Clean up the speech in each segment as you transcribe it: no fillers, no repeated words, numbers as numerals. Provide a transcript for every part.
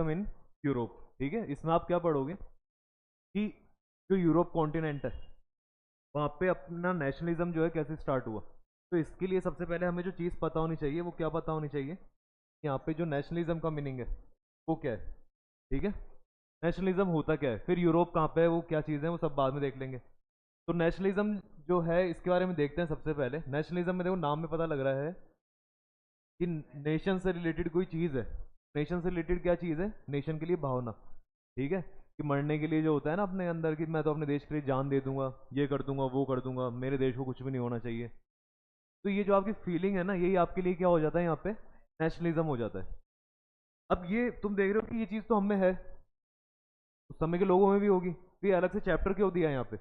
In Europe. ठीक है, इसमें आप क्या पढ़ोगे कि जो यूरोप कॉन्टिनेंट है वहाँ पे अपना नेशनलिज्म जो है कैसे स्टार्ट हुआ। तो इसके लिए सबसे पहले हमें जो चीज़ पता होनी चाहिए वो क्या पता होनी चाहिए, यहाँ पे जो नेशनलिज्म का मीनिंग है वो क्या है। ठीक है, नेशनलिज्म होता क्या है, फिर यूरोप कहाँ पे है, वो क्या चीज़ है, वो सब बाद में देख लेंगे। तो नेशनलिज्म जो है इसके बारे में देखते हैं। सबसे पहले नेशनलिज्म में देखो नाम में पता लग रहा है कि नेशन से रिलेटेड कोई चीज़ है। नेशन से रिलेटेड क्या चीज़ है, नेशन के लिए भावना। ठीक है, कि मरने के लिए जो होता है ना अपने अंदर कि मैं तो अपने देश के लिए जान दे दूंगा, ये कर दूंगा, वो कर दूंगा, मेरे देश को कुछ भी नहीं होना चाहिए। तो ये जो आपकी फीलिंग है ना, यही आपके लिए क्या हो जाता है, यहाँ पे नेशनलिज्म हो जाता है। अब ये तुम देख रहे हो कि ये चीज़ तो हम में है, उस समय के लोगों में भी होगी, तो ये अलग से चैप्टर क्यों दिया है यहाँ पे,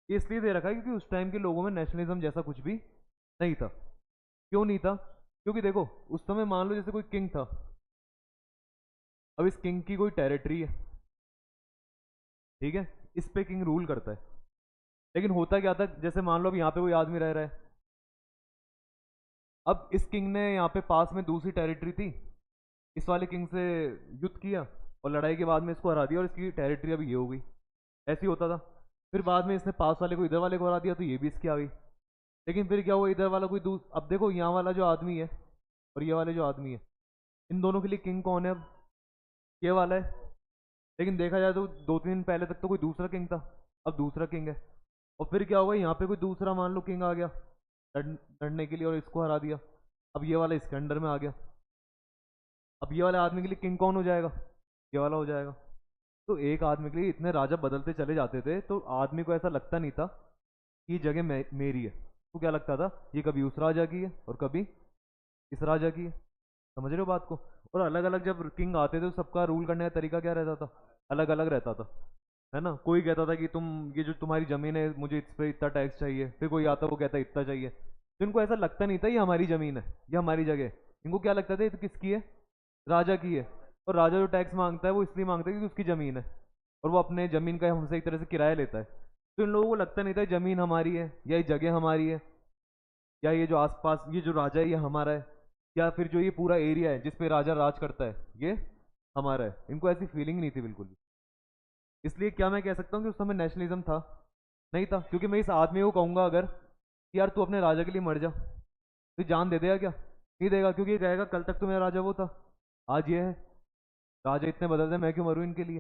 ये इसलिए दे रखा है क्योंकि उस टाइम के लोगों में नेशनलिज्म जैसा कुछ भी नहीं था। क्यों नहीं था, क्योंकि देखो उस समय मान लो जैसे कोई किंग था, अब इस किंग की कोई टेरिटरी है, ठीक है, इस पे किंग रूल करता है। लेकिन होता क्या था, जैसे मान लो अब यहाँ पे कोई आदमी रह रहा है, अब इस किंग ने यहाँ पे पास में दूसरी टेरिटरी थी, इस वाले किंग से युद्ध किया और लड़ाई के बाद में इसको हरा दिया और इसकी टेरिटरी अभी ये हो गई। ऐसे ही होता था। फिर बाद में इसने पास वाले को इधर वाले को हरा दिया तो ये भी इसकी आ गई। लेकिन फिर क्या हुआ, इधर वाला कोई अब देखो यहाँ वाला जो आदमी है और ये वाले जो आदमी है, इन दोनों के लिए किंग कौन है अब, ये वाला है। लेकिन देखा जाए तो 2-3 दिन पहले तक तो कोई दूसरा किंग था, अब दूसरा किंग है। और फिर क्या हुआ, यहाँ पे कोई दूसरा मान लो किंग आ गया लड़ने के लिए और इसको हरा दिया, अब ये वाला इसके अंडर में आ गया। अब ये वाले आदमी के लिए किंग कौन हो जाएगा, ये वाला हो जाएगा। तो एक आदमी के लिए इतने राजा बदलते चले जाते थे तो आदमी को ऐसा लगता नहीं था कि ये जगह मेरी है। तो क्या लगता था, ये कभी उस राजा की है और कभी इस राजा की है। समझ रहे हो बात को। और अलग अलग जब किंग आते थे तो सबका रूल करने का तरीका क्या रहता था, अलग अलग रहता था, है ना। कोई कहता था कि तुम ये जो तुम्हारी जमीन है मुझे इस पे इतना टैक्स चाहिए, फिर कोई आता वो कहता है इतना चाहिए। तो इनको ऐसा लगता नहीं था ये हमारी जमीन है, ये हमारी जगह है। इनको क्या लगता था ये तो किसकी है, राजा की है। और राजा जो टैक्स मांगता है वो इसलिए मांगता है क्योंकि उसकी जमीन है और वो अपने जमीन का हमसे एक तरह से किराया लेता है। तो इन लोगों को लगता नहीं था जमीन हमारी है या ये जगह हमारी है या ये जो आसपास ये जो राजा है ये हमारा है, या फिर जो ये पूरा एरिया है जिसपे राजा राज करता है ये हमारा है। इनको ऐसी फीलिंग नहीं थी बिल्कुल भी। इसलिए क्या मैं कह सकता हूँ कि उस समय नेशनलिज्म था, नहीं था। क्योंकि मैं इस आदमी को कहूंगा अगर कि यार तू अपने राजा के लिए मर जा, तो जान दे देगा क्या, नहीं देगा। क्योंकि ये कहेगा कल तक तो मेरा राजा वो था, आज ये है, राजा इतने बदलते हैं, मैं क्यों मरूं इनके लिए,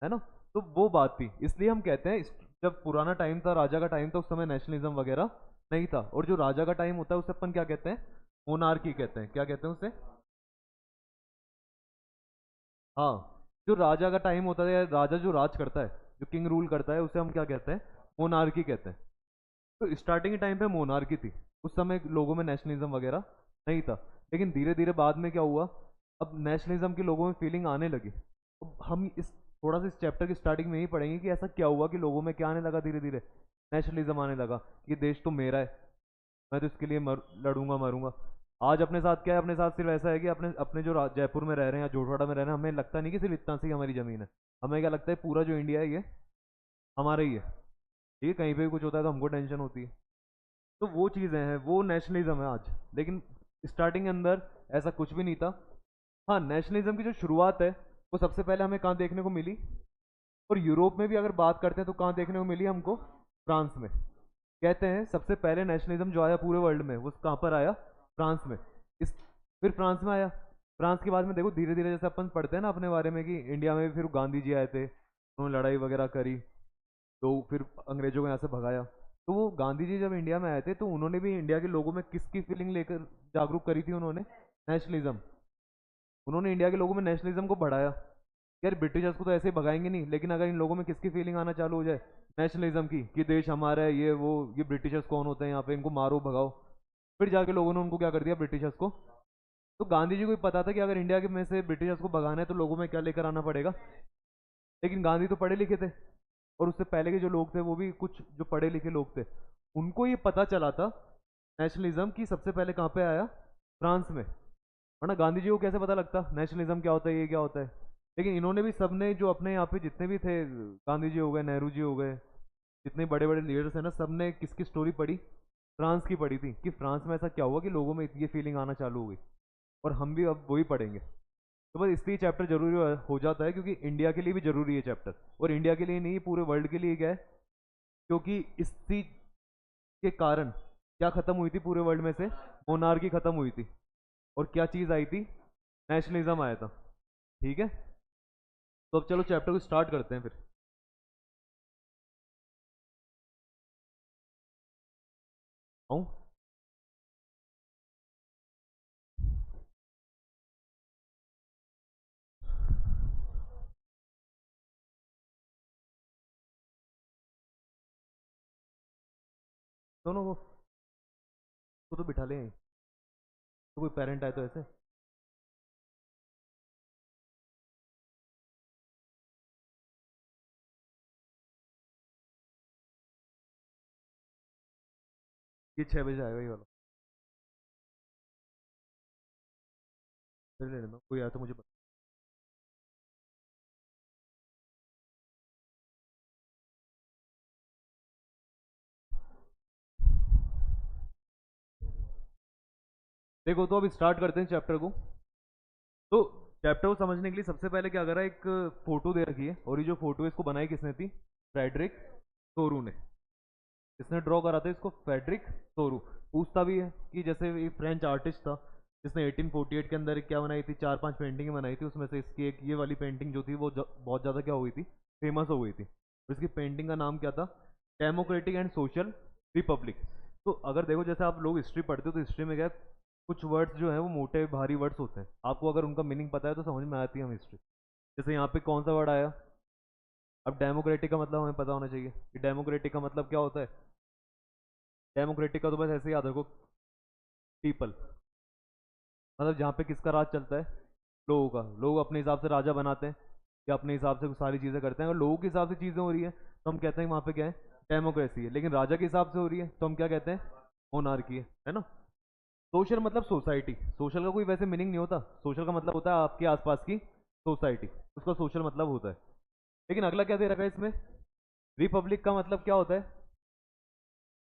है ना। तो वो बात थी, इसलिए हम कहते हैं जब पुराना टाइम था, राजा का टाइम था, उस समय नेशनलिज्म वगैरह नहीं था। और जो राजा का टाइम होता है उसे अपन क्या कहते हैं, मोनार्की कहते हैं। क्या कहते हैं उसे, हाँ, जो राजा का टाइम होता है, राजा जो राज करता है, जो किंग रूल करता है, उसे हम क्या कहते हैं, मोनार्की कहते हैं। तो स्टार्टिंग के टाइम पे मोनार्की थी, उस समय लोगों में नेशनलिज्म वगैरह नहीं था। लेकिन धीरे धीरे बाद में क्या हुआ, अब नेशनलिज्म की लोगों में फीलिंग आने लगी। अब हम इस थोड़ा सा इस चैप्टर की स्टार्टिंग में ही पढ़ेंगे कि ऐसा क्या हुआ कि लोगों में क्या आने लगा, धीरे धीरे नेशनलिज्म आने लगा कि देश तो मेरा है, मैं तो इसके लिए लड़ूंगा मरूंगा। आज अपने साथ क्या है, अपने साथ सिर्फ ऐसा है कि अपने अपने जो जयपुर में रह रहे हैं या जोटवाड़ा में रह रहे हैं, हमें लगता नहीं कि सिर्फ इतना सी हमारी ज़मीन है। हमें क्या लगता है पूरा जो इंडिया है ये हमारा ही है। ठीक है, कहीं पे भी कुछ होता है तो हमको टेंशन होती है। तो वो चीज़ें हैं, वो नेशनलिज्म है आज। लेकिन स्टार्टिंग के अंदर ऐसा कुछ भी नहीं था। हाँ, नेशनलिज्म की जो शुरुआत है वो सबसे पहले हमें कहाँ देखने को मिली, और यूरोप में भी अगर बात करते हैं तो कहाँ देखने को मिली हमको, फ्रांस में। कहते हैं सबसे पहले नेशनलिज्म जो आया पूरे वर्ल्ड में वो कहाँ पर आया, फ्रांस में। इस फिर फ्रांस में आया। फ्रांस के बाद में देखो धीरे धीरे जैसे अपन पढ़ते हैं ना अपने बारे में कि इंडिया में भी फिर गांधी जी आए थे, उन्होंने लड़ाई वगैरह करी, तो फिर अंग्रेजों को यहाँ से भगाया। तो वो गांधी जी जब इंडिया में आए थे तो उन्होंने भी इंडिया के लोगों में किसकी फीलिंग लेकर जागरूक करी थी, उन्होंने नेशनलिज्म। उन्होंने इंडिया के लोगों में नेशनलिज्म को बढ़ाया। यार ब्रिटिशर्स को तो ऐसे ही भगाएंगे नहीं, लेकिन अगर इन लोगों में किसकी फीलिंग आना चालू हो जाए, नेशनलिज्म की, कि देश हमारा है, ये वो, ये ब्रिटिशर्स कौन होते हैं यहाँ पे, इनको मारो भगाओ, फिर जाके लोगों ने उनको क्या कर दिया, ब्रिटिशर्स को। तो गांधी जी को भी पता था कि अगर इंडिया के में से ब्रिटिशर्स को भगाना है तो लोगों में क्या लेकर आना पड़ेगा। लेकिन गांधी तो पढ़े लिखे थे, और उससे पहले के जो लोग थे वो भी कुछ जो पढ़े लिखे लोग थे, उनको ये पता चला था नेशनलिज्म की सबसे पहले कहाँ पे आया, फ्रांस में। वरना गांधी जी को कैसे पता लगता नेशनलिज्म क्या होता है, ये क्या होता है। लेकिन इन्होंने भी, सबने जो अपने यहाँ पे जितने भी थे, गांधी जी हो गए, नेहरू जी हो गए, जितने बड़े बड़े लीडर्स हैं ना, सबने किसकी स्टोरी पढ़ी, फ्रांस की पढ़ी थी, कि फ्रांस में ऐसा क्या हुआ कि लोगों में ये फीलिंग आना चालू हो गई। और हम भी अब वही पढ़ेंगे। तो बस इसलिए चैप्टर जरूरी हो जाता है, क्योंकि इंडिया के लिए भी जरूरी है चैप्टर, और इंडिया के लिए नहीं पूरे वर्ल्ड के लिए क्या है, क्योंकि इसी के कारण क्या खत्म हुई थी पूरे वर्ल्ड में से, मोनार्की खत्म हुई थी, और क्या चीज आई थी, नेशनलिज्म आया था। ठीक है, तो अब चलो चैप्टर को स्टार्ट करते हैं फिर। आऊं? दोनों को तो बिठा लें, तो कोई पेरेंट आए तो ऐसे। ये 6 बजे आएगा ये वाला, फिर ले लेना, कोई आया तो मुझे बता। देखो तो अब स्टार्ट करते हैं चैप्टर को। तो चैप्टर को समझने के लिए सबसे पहले क्या करा, एक फोटो दे रखी है, और ये जो फोटो है इसको बनाई किसने थी, फ्रेडरिक सोरू ने। इसने ड्रॉ करा था इसको, फ्रेडरिक सोरू। पूछता भी है कि जैसे एक फ्रेंच आर्टिस्ट था जिसने 1848 के अंदर क्या बनाई थी, 4-5 पेंटिंग बनाई थी, उसमें से इसकी एक ये वाली पेंटिंग जो थी वो बहुत ज़्यादा क्या हो गई थी, फेमस हो गई थी। और इसकी पेंटिंग का नाम क्या था, डेमोक्रेटिक एंड सोशल रिपब्लिक। तो अगर देखो जैसे आप लोग हिस्ट्री पढ़ते हो तो हिस्ट्री में क्या है, कुछ वर्ड्स जो है वो मोटे भारी वर्ड्स होते हैं, आपको अगर उनका मीनिंग पता है तो समझ में आती है हम हिस्ट्री। जैसे यहाँ पे कौन सा वर्ड आया, अब डेमोक्रेटिक का मतलब हमें पता होना चाहिए कि डेमोक्रेटिक का मतलब क्या होता है। डेमोक्रेटिक का तो बस ऐसे ही याद रखो, पीपल, मतलब जहाँ पे किसका राज चलता है, लोगों का। लोग अपने हिसाब से राजा बनाते हैं या अपने हिसाब से सारी चीज़ें करते हैं। अगर लोगों के हिसाब से चीज़ें हो रही है तो हम कहते हैं वहाँ पे क्या है, डेमोक्रेसी है। लेकिन राजा के हिसाब से हो रही है तो हम क्या कहते हैं, मोनार्की है ना। सोशल मतलब सोसाइटी, सोशल का कोई वैसे मीनिंग नहीं होता, सोशल का मतलब होता है आपके आसपास की सोसाइटी, उसका सोशल मतलब होता है। लेकिन अगला क्या दे रखा है इसमें, रिपब्लिक का मतलब क्या होता है,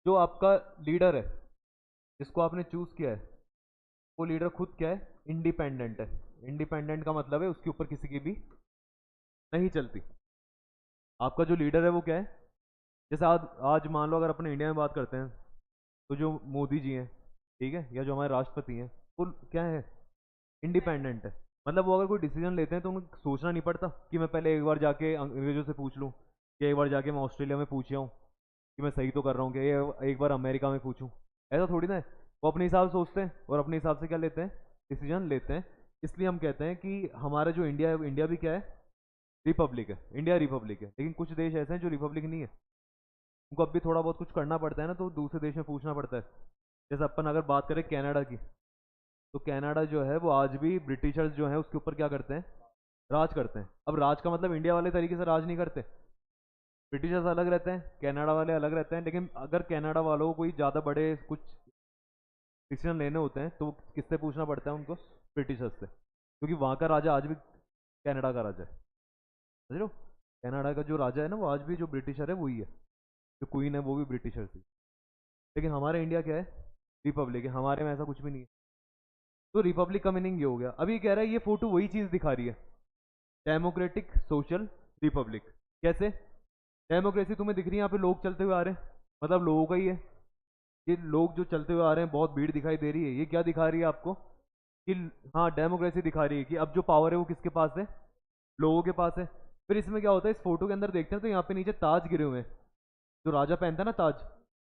जो आपका लीडर है जिसको आपने चूज किया है, वो लीडर खुद क्या है, इंडिपेंडेंट है। इंडिपेंडेंट का मतलब है उसके ऊपर किसी की भी नहीं चलती। आपका जो लीडर है वो क्या है, जैसे आज आज मान लो अगर अपने इंडिया में बात करते हैं, तो जो मोदी जी हैं, ठीक है, या जो हमारे राष्ट्रपति हैं, वो क्या है, इंडिपेंडेंट है। मतलब वो अगर कोई डिसीजन लेते हैं तो उनको सोचना नहीं पड़ता कि मैं पहले एक बार जाके अंग्रेजों से पूछ लूँ, या एक बार जाके मैं ऑस्ट्रेलिया में पूछ आऊँ कि मैं सही तो कर रहा हूँ, कि ये एक बार अमेरिका में पूछूं। ऐसा थोड़ी ना है, वो अपने हिसाब से सोचते हैं और अपने हिसाब से क्या लेते हैं, डिसीजन लेते हैं। इसलिए हम कहते हैं कि हमारा जो इंडिया है, इंडिया भी क्या है, रिपब्लिक है। इंडिया रिपब्लिक है, लेकिन कुछ देश ऐसे हैं जो रिपब्लिक नहीं है, उनको अब भी थोड़ा बहुत कुछ करना पड़ता है ना, तो दूसरे देश में पूछना पड़ता है। जैसे अपन अगर बात करें कनाडा की, तो कनाडा जो है वो आज भी ब्रिटिशर्स जो है उसके ऊपर क्या करते हैं, राज करते हैं। अब राज का मतलब इंडिया वाले तरीके से राज नहीं करते, ब्रिटिशर्स अलग रहते हैं, कनाडा वाले अलग रहते हैं। लेकिन अगर कनाडा वालों को कोई ज़्यादा बड़े कुछ डिसीजन लेने होते हैं तो किससे पूछना पड़ता है उनको, ब्रिटिशर्स से, क्योंकि वहाँ का राजा आज भी कनाडा का राजा है। समझ लो, कनाडा का जो राजा है ना वो आज भी जो ब्रिटिशर है वही है, जो क्वीन है वो भी ब्रिटिशर थी। लेकिन हमारे इंडिया क्या है, रिपब्लिक है, हमारे में ऐसा कुछ भी नहीं है। तो रिपब्लिक का मीनिंग ये हो गया। अभी कह रहा है ये फोटो वही चीज़ दिखा रही है, डेमोक्रेटिक सोशल रिपब्लिक। कैसे, डेमोक्रेसी तुम्हें दिख रही है, यहाँ पे लोग चलते हुए आ रहे हैं, मतलब लोगों का ही है। ये लोग जो चलते हुए आ रहे हैं, बहुत भीड़ दिखाई दे रही है, ये क्या दिखा रही है आपको, कि हाँ डेमोक्रेसी दिखा रही है कि अब जो पावर है वो किसके पास है, लोगों के पास है। फिर इसमें क्या होता है, इस फोटो के अंदर देखते हैं तो यहाँ पे नीचे ताज गिरे हुए हैं, जो राजा पहनता है ना ताज,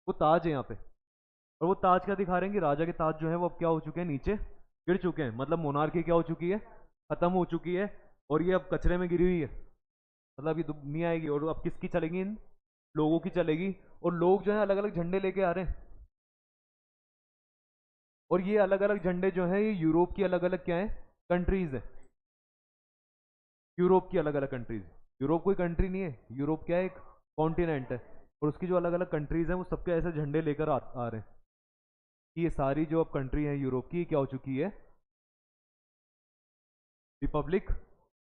वो ताज है यहाँ पे। और वो ताज क्या दिखा रहे हैं कि राजा के ताज जो है वो अब क्या हो चुके हैं, नीचे गिर चुके हैं, मतलब मोनार्की क्या हो चुकी है, खत्म हो चुकी है, और ये अब कचरे में गिरी हुई है। मतलब ये नहीं आएगी, और अब किसकी चलेगी, इन लोगों की चलेगी। और लोग जो है अलग अलग झंडे लेके आ रहे हैं, और ये अलग अलग झंडे जो हैं ये यूरोप की अलग अलग क्या है, कंट्रीज है। यूरोप की अलग अलग कंट्रीज, यूरोप कोई कंट्री नहीं है, यूरोप क्या है, एक कॉन्टिनेंट है। और उसकी जो अलग अलग कंट्रीज हैं वो सबके ऐसे झंडे लेकर आ रहे हैं कि ये सारी जो अब कंट्री है यूरोप की क्या हो चुकी है, रिपब्लिक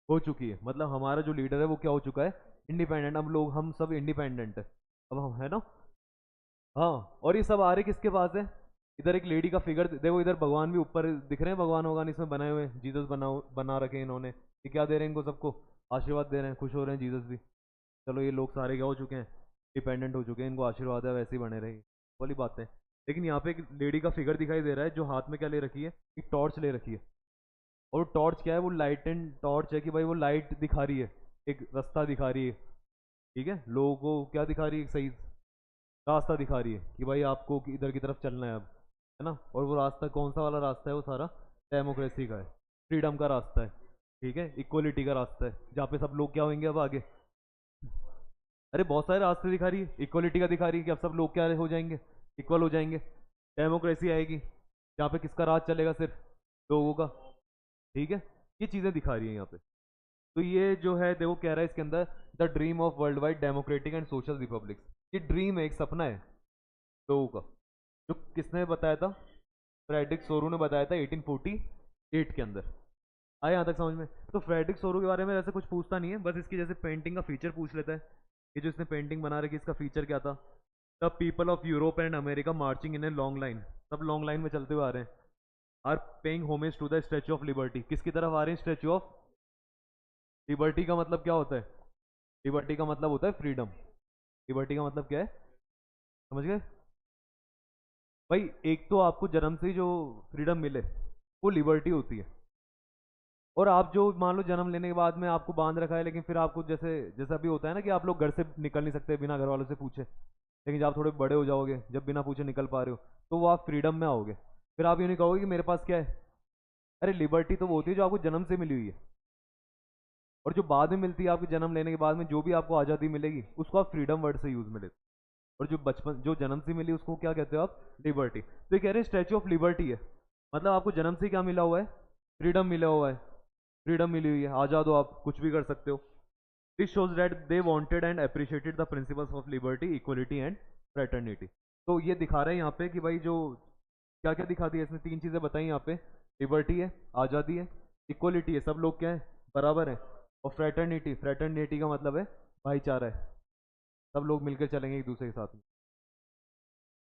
हो चुकी है। मतलब हमारा जो लीडर है वो क्या हो चुका है, इंडिपेंडेंट। अब लोग हम सब इंडिपेंडेंट है, अब हम है ना। हाँ, और ये सब आ रहे किसके पास है, इधर एक लेडी का फिगर देखो, इधर भगवान भी ऊपर दिख रहे हैं, भगवान भगवान इसमें बनाए हुए, जीसस बना रखे हैं इन्होंने। ये क्या दे रहे हैं इनको सबको? आशीर्वाद दे रहे हैं, खुश हो रहे हैं जीसस भी। चलो ये लोग सारे क्या हो चुके हैं, डिपेंडेंट हो चुके हैं, इनको आशीर्वाद है वैसे ही बने रहे वाली बात है। लेकिन यहाँ पे एक लेडी का फिगर दिखाई दे रहा है जो हाथ में क्या ले रखी है, एक टॉर्च ले रखी है। और टॉर्च क्या है, वो लाइट एंड टॉर्च है कि भाई वो लाइट दिखा रही है, एक रास्ता दिखा रही है। ठीक है, लोगों को क्या दिखा रही है, एक सही रास्ता दिखा रही है कि भाई आपको इधर की तरफ चलना है अब, है ना। और वो रास्ता कौन सा वाला रास्ता है, वो सारा डेमोक्रेसी का है, फ्रीडम का रास्ता है, ठीक है, इक्वलिटी का रास्ता है, जहाँ पे सब लोग क्या होंगे अब आगे। अरे बहुत सारे रास्ते दिखा रही है, इक्वलिटी का दिखा रही है कि अब सब लोग क्या हो जाएंगे, इक्वल हो जाएंगे। डेमोक्रेसी आएगी जहाँ पे किसका राज चलेगा, सिर्फ लोगों का। ठीक है, ये चीज़ें दिखा रही है यहाँ पे। तो ये जो है देखो कह रहा है इसके अंदर, the dream of world wide democratic and social Republic. ये ड्रीम है, एक सपना है लोगों का, जो किसने बताया था, फ्रेडरिक सोरू ने बताया था 1848 के अंदर। आए यहाँ तक समझ में? तो फ्रेडरिक सोरू के बारे में ऐसे कुछ पूछता नहीं है, बस इसकी जैसे पेंटिंग का फीचर पूछ लेता है। ये जो इसने पेंटिंग बना रखी, इसका फीचर क्या था? The people of Europe and America marching in a long line, सब लॉन्ग लाइन में चलते हुए आ रहे हैं, are paying homage to the Statue of Liberty. किसकी तरफ आ रहे हैं? स्टैचू ऑफ लिबर्टी का मतलब क्या होता है? लिबर्टी का मतलब होता है फ्रीडम। लिबर्टी का मतलब क्या है, समझ गए भाई? एक तो आपको जन्म से ही जो फ्रीडम मिले वो लिबर्टी होती है। और आप जो मान लो जन्म लेने के बाद में आपको बांध रखा है, लेकिन फिर आपको जैसे जैसा भी होता है ना कि आप लोग घर से निकल नहीं सकते बिना घर वालों से पूछे, लेकिन जब आप थोड़े बड़े हो जाओगे, जब बिना पूछे निकल पा रहे हो, तो वो आप फ्रीडम में आओगे। फिर आप ये नहीं कहोगे कि मेरे पास क्या है। अरे लिबर्टी तो वो होती है जो आपको जन्म से मिली हुई है, और जो बाद में मिलती है आपके जन्म लेने के बाद में, जो भी आपको आज़ादी मिलेगी उसको आप फ्रीडम वर्ड से यूज में लेते हो। और जो बचपन जो जन्म से मिली उसको क्या कहते हो आप? लिबर्टी। तो ये कह रहे हैं स्टैचू ऑफ लिबर्टी है, मतलब आपको जन्म से क्या मिला हुआ है? फ्रीडम मिला हुआ है, फ्रीडम मिली हुई है, आज़ाद हो आप, कुछ भी कर सकते हो। This shows that they wanted and appreciated the principles of liberty, equality and fraternity. तो ये दिखा रहे हैं यहाँ पे कि भाई जो क्या क्या दिखा दिया इसने, तीन चीज़ें बताई यहाँ पे। लिबर्टी है, आज़ादी है, इक्वलिटी है, सब लोग क्या है, बराबर है, और फ्रेटर्निटी, फ्रेटर्निटी का मतलब है भाईचारा है, सब लोग मिलकर चलेंगे एक दूसरे के साथ में।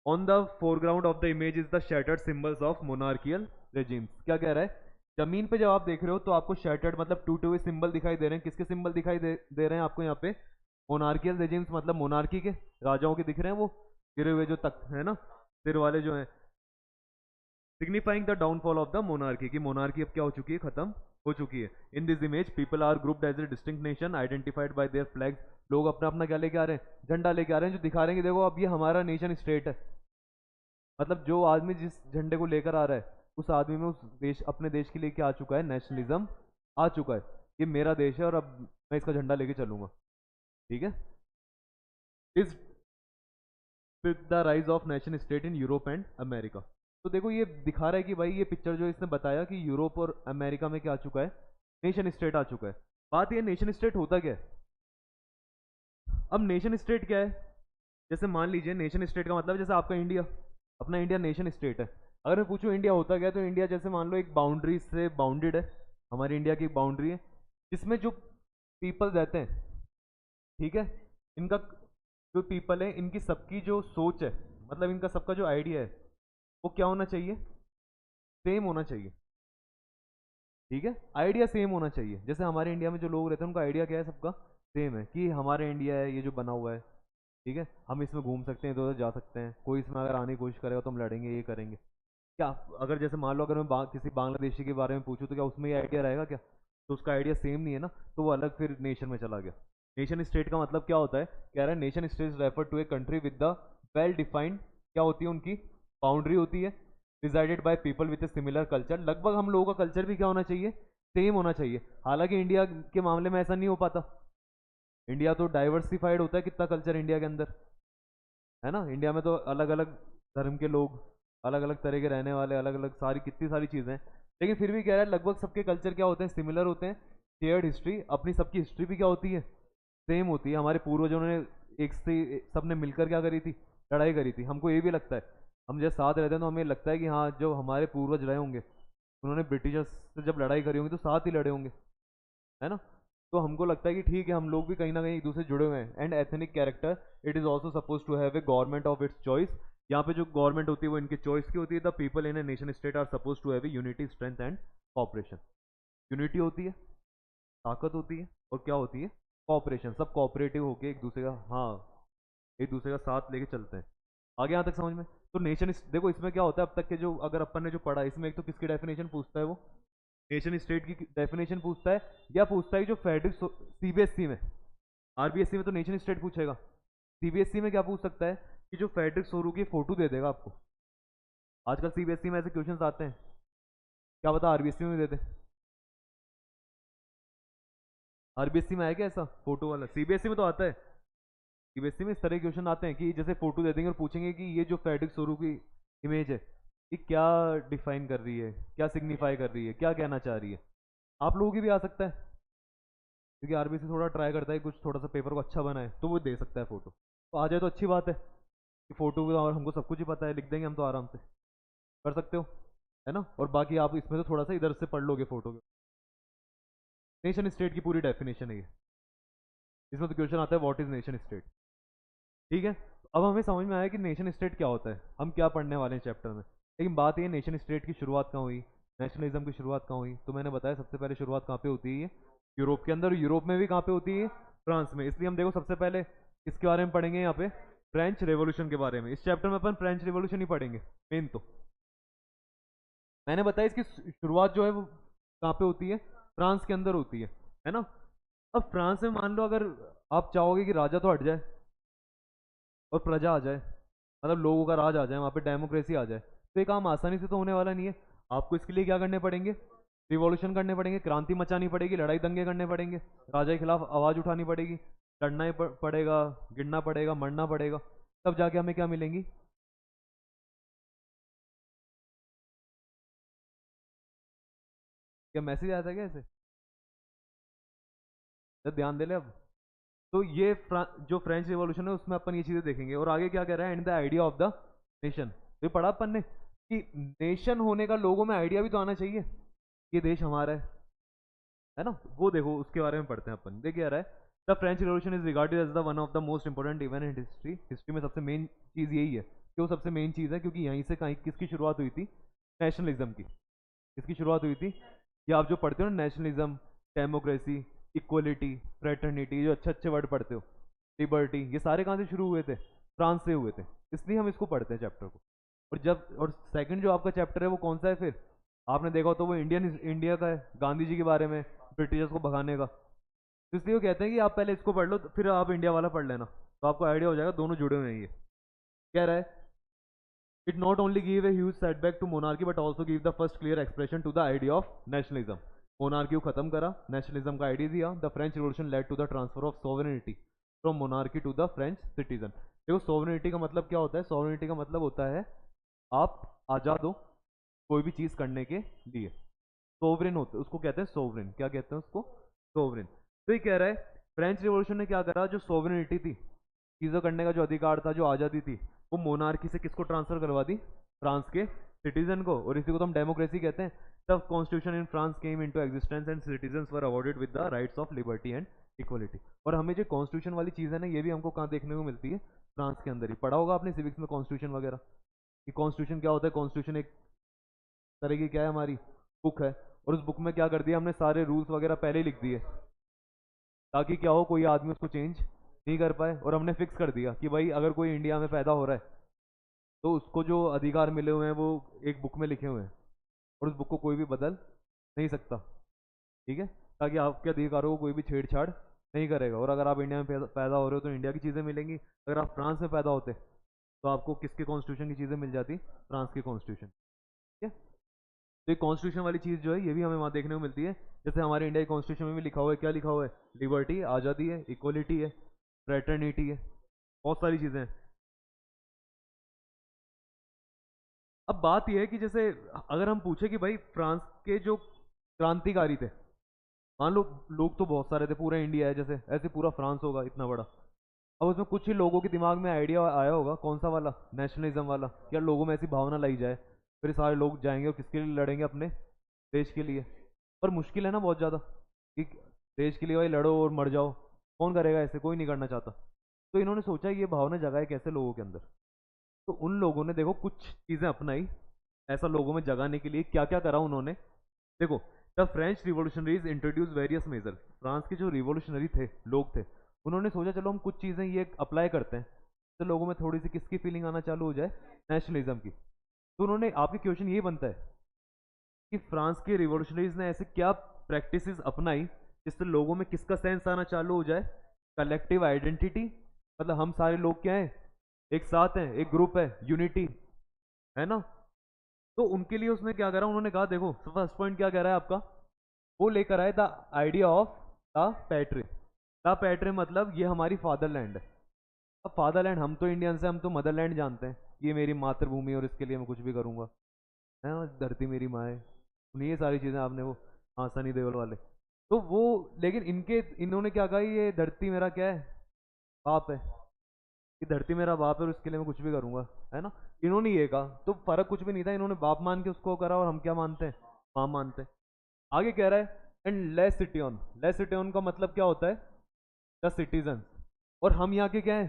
On the foreground of the image is the shattered symbols of monarchial regimes. क्या कह रहा है? जमीन पे जब आप देख रहे हो तो आपको शैटर्ड मतलब टूटे हुए सिंबल दिखाई दे रहे हैं। किसके सिंबल दिखाई दे रहे हैं आपको यहाँ पे? मोनार्कियल रेजिम्स, मतलब मोनार्की के, राजाओं के दिख रहे हैं वो गिरे हुए जो तख्त है ना, सिर वाले जो हैं, signifying the downfall of the monarchy, की मोनार्की अब क्या हो चुकी है, खत्म हो चुकी है। In this image people are grouped as a distinct nation identified by their flags. लोग अपना अपना क्या लेके आ रहे हैं? झंडा लेके आ रहे हैं, जो दिखा रहे हैं कि देखो अब ये हमारा नेशन स्टेट है। मतलब जो आदमी जिस झंडे को लेकर आ रहा है, उस आदमी में उस देश, अपने देश के लिए क्या आ चुका है? नेशनलिज्म आ चुका है। ये मेरा देश है और अब मैं इसका झंडा लेके चलूंगा। ठीक है, इस the rise of nation state in Europe and America. तो देखो ये दिखा रहा है कि भाई ये पिक्चर जो इसने बताया कि यूरोप और अमेरिका में क्या आ चुका है? नेशन स्टेट आ चुका है। बात ये, नेशन स्टेट होता क्या है? अब नेशन स्टेट क्या है? जैसे मान लीजिए नेशन स्टेट का मतलब जैसे आपका इंडिया, अपना इंडिया नेशन स्टेट है। अगर मैं पूछूं इंडिया होता क्या है, तो इंडिया जैसे मान लो एक बाउंड्री से बाउंडेड है, हमारी इंडिया की एक बाउंड्री है जिसमें जो पीपल रहते हैं, ठीक है, इनका जो पीपल है इनकी सबकी जो सोच है, मतलब इनका सबका जो आइडिया है वो क्या होना चाहिए? सेम होना चाहिए। ठीक है, आइडिया सेम होना चाहिए। जैसे हमारे इंडिया में जो लोग रहते हैं उनका आइडिया क्या है? सबका सेम है कि हमारे इंडिया है ये जो बना हुआ है, ठीक है, हम इसमें घूम सकते हैं, इधर उधर जा सकते हैं, कोई इसमें अगर आने की कोशिश करेगा तो हम लड़ेंगे, ये करेंगे। क्या अगर जैसे मान लो अगर मैं किसी बांग्लादेशी के बारे में पूछूं तो क्या उसमें ये आइडिया रहेगा क्या? तो उसका आइडिया सेम नहीं है ना, तो वो अलग फिर नेशन में चला गया। नेशन स्टेट का मतलब क्या होता है? कह रहा है nation state refer to a country with the well defined, क्या होती है उनकी? बाउंड्री होती है, decided by people with a similar culture. लगभग हम लोगों का कल्चर भी क्या होना चाहिए? सेम होना चाहिए। हालांकि इंडिया के मामले में ऐसा नहीं हो पाता। इंडिया तो डाइवर्सिफाइड होता है, कितना कल्चर इंडिया के अंदर है ना। इंडिया में तो अलग अलग धर्म के लोग, अलग अलग तरह के रहने वाले, अलग अलग सारी कितनी सारी चीज़ें हैं, लेकिन फिर भी कह रहा है लगभग सबके कल्चर क्या होते हैं? सिमिलर होते हैं। शेयर्ड हिस्ट्री, अपनी सबकी हिस्ट्री भी क्या होती है? सेम होती है। हमारे पूर्वजों ने एक से सब ने मिलकर क्या करी थी? लड़ाई करी थी। हमको ये भी लगता है, हम जब साथ रहते हैं तो हमें लगता है कि हाँ जो हमारे पूर्वज रहे होंगे उन्होंने ब्रिटिशर्स से जब लड़ाई करी होंगी तो साथ ही लड़े होंगे, है ना। तो हमको लगता है कि ठीक है हम लोग भी कहीं ना कहीं एक दूसरे से जुड़े हुए हैं। And ethnic character, it is also suppose to have a government of its choice. यहाँ पे जो गवर्नमेंट होती है वो इनकी चॉइस की होती है। The people in a nation state are suppose to have unity, strength and cooperation. Unity होती है, ताकत होती है, और क्या होती है, कॉपरेशन। सब कॉपरेटिव होके एक दूसरे का, हाँ, एक दूसरे का साथ लेके चलते हैं। आगे यहाँ तक समझ में? तो नेशन, देखो इसमें क्या होता है, अब तक के जो अगर अपन ने जो पढ़ा, इसमें एक तो किसकी डेफिनेशन पूछता है वो, नेशन स्टेट की डेफिनेशन पूछता है, या पूछता है जो फेडरल सीबीएसई में, आरबीएसई में तो नेशन स्टेट पूछेगा, सीबीएसई में क्या पूछ सकता है कि जो फेडरिक सोरू की फोटो दे देगा आपको। आजकल सीबीएसई में ऐसे क्वेश्चंस आते हैं, क्या पता आरबीएसई में दे दे। आरबीएसई में आया क्या ऐसा फोटो वाला? सीबीएसई में तो आता है। सीबीएसई में इस तरह के क्वेश्चन आते हैं कि जैसे फोटो दे देंगे और पूछेंगे कि ये जो फेडरिक सोरू की इमेज है, ये क्या डिफाइन कर रही है, क्या सिग्निफाई कर रही है, क्या कहना चाह रही है। आप लोगों की भी आ सकता है, क्योंकि आरबीएसई थोड़ा ट्राई करता है कुछ थोड़ा सा पेपर को अच्छा बनाए, तो वो दे सकता है फोटो। तो आ जाए तो अच्छी बात है कि फोटो, और हमको सब कुछ ही पता है, लिख देंगे हम तो आराम से, कर सकते हो, है ना। और बाकी आप इसमें से थोड़ा सा इधर से पढ़ लोगे फोटो। नेशन स्टेट की पूरी डेफिनेशन है ये। इसमें तो क्वेश्चन आता है व्हाट इज नेशन स्टेट। ठीक है, अब हमें समझ में आया कि नेशन स्टेट क्या होता है, हम क्या पढ़ने वाले हैं चैप्टर में। लेकिन बात ये, नेशन स्टेट की शुरुआत कहाँ हुई, नेशनलिज्म की शुरुआत कहाँ हुई? तो मैंने बताया सबसे पहले शुरुआत कहाँ पे होती है, यूरोप के अंदर। यूरोप में भी कहाँ पे होती है, फ्रांस में। इसलिए हम देखो सबसे पहले इसके बारे में पढ़ेंगे यहाँ पे, फ्रेंच रेवोल्यूशन के बारे में। इस चैप्टर में अपन फ्रेंच रेवोल्यूशन ही पढ़ेंगे मेन। तो मैंने बताया इसकी शुरुआत जो है वो कहाँ पे होती है, फ्रांस के अंदर होती है ना। अब फ्रांस में मान लो अगर आप चाहोगे कि राजा तो हट जाए और प्रजा आ जाए, मतलब लोगों का राज आ जाए, वहाँ पे डेमोक्रेसी आ जाए, तो ये काम आसानी से तो होने वाला नहीं है। आपको इसके लिए क्या करने पड़ेंगे, रिवॉल्यूशन करने पड़ेंगे, क्रांति मचानी पड़ेगी, लड़ाई दंगे करने पड़ेंगे, राजा के खिलाफ आवाज़ उठानी पड़ेगी, लड़ना ही पड़ेगा, गिरना पड़ेगा, मरना पड़ेगा, तब जाके हमें क्या मिलेंगी। क्या मैसेज आया था क्या ऐसे? तो ध्यान दे ले अब। तो ये जो फ्रेंच रिवॉल्यूशन है उसमें अपन ये चीजें देखेंगे। और आगे क्या कह रहा है, and the idea of the nation. तो ये पढ़ा अपन ने कि नेशन होने का लोगों में आइडिया भी तो आना चाहिए, ये देश हमारा है ना। वो देखो उसके बारे में पढ़ते हैं अपन। देखिए आ रहा है, the French revolution is regarded as the one of the most important event in history. History में सबसे मेन चीज यही है कि वो सबसे मेन चीज है, क्योंकि यहीं से कहीं किसकी शुरुआत हुई थी, नेशनलिज्म की। किसकी शुरुआत हुई थी, ये आप जो पढ़ते हो ना, नेशनलिज्म, डेमोक्रेसी, इक्वलिटी, फ्रेटर्निटी, जो अच्छे अच्छे वर्ड पढ़ते हो, लिबर्टी, ये सारे कहाँ से शुरू हुए थे, फ्रांस से हुए थे। इसलिए हम इसको पढ़ते हैं चैप्टर को। और सेकंड जो आपका चैप्टर है वो कौन सा है फिर, आपने देखा हो तो वो इंडिया का है, गांधी जी के बारे में, ब्रिटिशर्स को भगाने का। तो इसलिए वो कहते हैं कि आप पहले इसको पढ़ लो, फिर आप इंडिया वाला पढ़ लेना, तो आपको आइडिया हो जाएगा, दोनों जुड़े हुए हैं ये। कह रहा है, it not only gave a huge setback to monarchy but also gave the first clear expression to the idea of nationalism। Monarchy को खत्म करा, नेशनलिज्म का आइडिया दिया। The French revolution led to the transfer of sovereignty from monarchy to the French citizen. देखो sovereignty का मतलब क्या होता है, सोवरेनिटी का मतलब होता है आप आजाद हो कोई भी चीज करने के लिए। सोवरेन होते उसको कहते हैं सोवरेन, क्या कहते हैं उसको, सोवरेन। तो ये कह रहा है फ्रेंच रिवॉल्यूशन ने क्या करा, जो सोवरेनिटी थी, चीज़ों करने का जो अधिकार था, जो आज़ादी थी, वो मोनार्की से किसको ट्रांसफर करवा दी, फ्रांस के सिटीजन को। और इसी को तो हम डेमोक्रेसी कहते हैं। तब constitution in France came into existence and citizens were awarded with the rights of liberty and equality. और हमें जो कॉन्स्टिट्यूशन वाली चीज़ है ना, ये भी हमको कहाँ देखने को मिलती है, फ्रांस के अंदर ही। पढ़ा होगा आपने सिविक्स में कॉन्स्टिट्यूशन वगैरह, कि कॉन्स्टिट्यूशन क्या होता है। कॉन्स्टिट्यूशन एक तरह की क्या है, हमारी बुक है, और उस बुक में क्या कर दिया हमने, सारे रूल्स वगैरह पहले ही लिख दिए, ताकि क्या हो, कोई आदमी उसको चेंज नहीं कर पाए। और हमने फिक्स कर दिया कि भाई अगर कोई इंडिया में पैदा हो रहा है तो उसको जो अधिकार मिले हुए हैं वो एक बुक में लिखे हुए हैं, और उस बुक को कोई भी बदल नहीं सकता। ठीक है, ताकि आपके अधिकारों को कोई भी छेड़छाड़ नहीं करेगा। और अगर आप इंडिया में पैदा हो रहे हो तो इंडिया की चीज़ें मिलेंगी। अगर आप फ्रांस में पैदा होते तो आपको किसके कॉन्स्टिट्यूशन की चीज़ें मिल जाती, फ्रांस के कॉन्स्टिट्यूशन। ठीक है, तो ये कॉन्स्टिट्यूशन वाली चीज़ जो है ये भी हमें वहाँ देखने को मिलती है। जैसे हमारे इंडिया के कॉन्स्टिट्यूशन में भी लिखा हुआ है, क्या लिखा हुआ है, लिबर्टी, आज़ादी है, इक्वलिटी है, फ्रेटर्निटी है, बहुत सारी चीज़ें हैं। अब बात यह है कि जैसे अगर हम पूछे कि भाई फ्रांस के जो क्रांतिकारी थे, मान लो लोग तो बहुत सारे थे, पूरा इंडिया है जैसे, ऐसे पूरा फ्रांस होगा इतना बड़ा। अब उसमें कुछ ही लोगों के दिमाग में आइडिया आया होगा, कौन सा वाला, नेशनलिज्म वाला, या लोगों में ऐसी भावना लाई जाए, फिर सारे लोग जाएंगे और किसके लिए लड़ेंगे, अपने देश के लिए। पर मुश्किल है ना बहुत ज़्यादा, कि देश के लिए भाई लड़ो और मर जाओ, कौन करेगा ऐसे, कोई नहीं करना चाहता। तो इन्होंने सोचा ये भावना जगाए कैसे लोगों के अंदर। तो उन लोगों ने देखो कुछ चीजें अपनाई, ऐसा लोगों में जगाने के लिए क्या क्या करा उन्होंने। देखो, the French revolutionaries introduce various measure. France के जो रिवोल्यूशनरी थे, लोग थे, उन्होंने सोचा चलो हम कुछ चीजें ये अप्लाई करते हैं, तो लोगों में थोड़ी सी किसकी फीलिंग आना चालू हो जाए, नेशनलिज्म की। तो उन्होंने, आपके क्वेश्चन ये बनता है कि फ्रांस के रिवोल्यूशनरीज ने ऐसे क्या प्रैक्टिसेस अपनाई जिससे लोगों में किसका सेंस आना चालू हो जाए, कलेक्टिव आइडेंटिटी, मतलब हम सारे लोग क्या हैं, एक साथ हैं, एक ग्रुप है, यूनिटी, है ना। तो उनके लिए उसने क्या करा, उन्होंने कहा देखो फर्स्ट पॉइंट क्या कह रहा है आपका, वो लेकर आए the idea of the patrie. The patrie मतलब ये हमारी फादरलैंड है। अब फादरलैंड, हम तो इंडियन से, हम तो मदरलैंड जानते हैं, ये मेरी मातृभूमि और इसके लिए मैं कुछ भी करूंगा, है ना, धरती मेरी माँ है, ये सारी चीजें आपने वो, हाँ सनी देओल वाले, तो वो, लेकिन इनके, इन्होंने क्या कहा, ये धरती मेरा क्या है, बाप है, कि धरती मेरा बाप है और इसके लिए मैं कुछ भी करूंगा, है ना। इन्होंने ये कहा, तो फर्क कुछ भी नहीं था, इन्होंने बाप मान के उसको करा और हम क्या मानते हैं, माँ मानते हैं। आगे कह रहा है and less city on. Less city on का मतलब क्या होता है, द सिटीजन। और हम यहाँ के क्या है,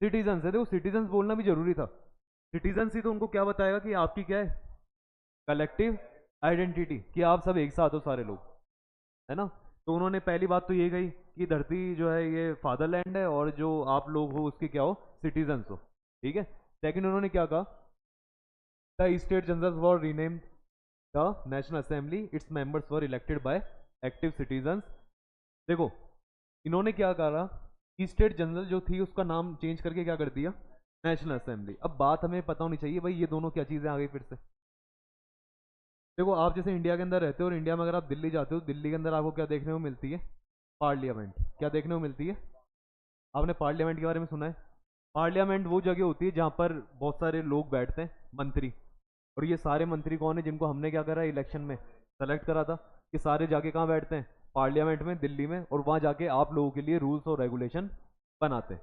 सिटीजन है। देखो सिटीजन बोलना भी जरूरी था, सिटीजन ही तो उनको क्या बताएगा कि आपकी क्या है, कलेक्टिव आइडेंटिटी, कि आप सब एक साथ हो सारे लोग, है ना। तो उन्होंने पहली बात तो ये कही कि धरती जो है ये फादरलैंड है और जो आप लोग हो उसके क्या हो, सिटीजन्स हो, ठीक है। सेकंड उन्होंने क्या कहा, the state generals were renamed the national assembly, its members were elected by active citizens. देखो इन्होंने क्या कहा कि स्टेट जनरल जो थी उसका नाम चेंज करके क्या कर दिया, नेशनल असेंबली। अब बात हमें पता होनी चाहिए भाई, ये दोनों क्या चीजें आ गई फिर से। देखो आप जैसे इंडिया के अंदर रहते हो और इंडिया में अगर आप दिल्ली जाते हो, दिल्ली के अंदर आपको क्या देखने को मिलती है, पार्लियामेंट। क्या देखने को मिलती है, आपने पार्लियामेंट के बारे में सुना है। पार्लियामेंट वो जगह होती है जहाँ पर बहुत सारे लोग बैठते हैं, मंत्री, और ये सारे मंत्री कौन है, जिनको हमने क्या करा, इलेक्शन में सेलेक्ट करा था, कि सारे जाके कहाँ बैठते हैं, पार्लियामेंट में, दिल्ली में, और वहाँ जाके आप लोगों के लिए रूल्स और रेगुलेशन बनाते हैं।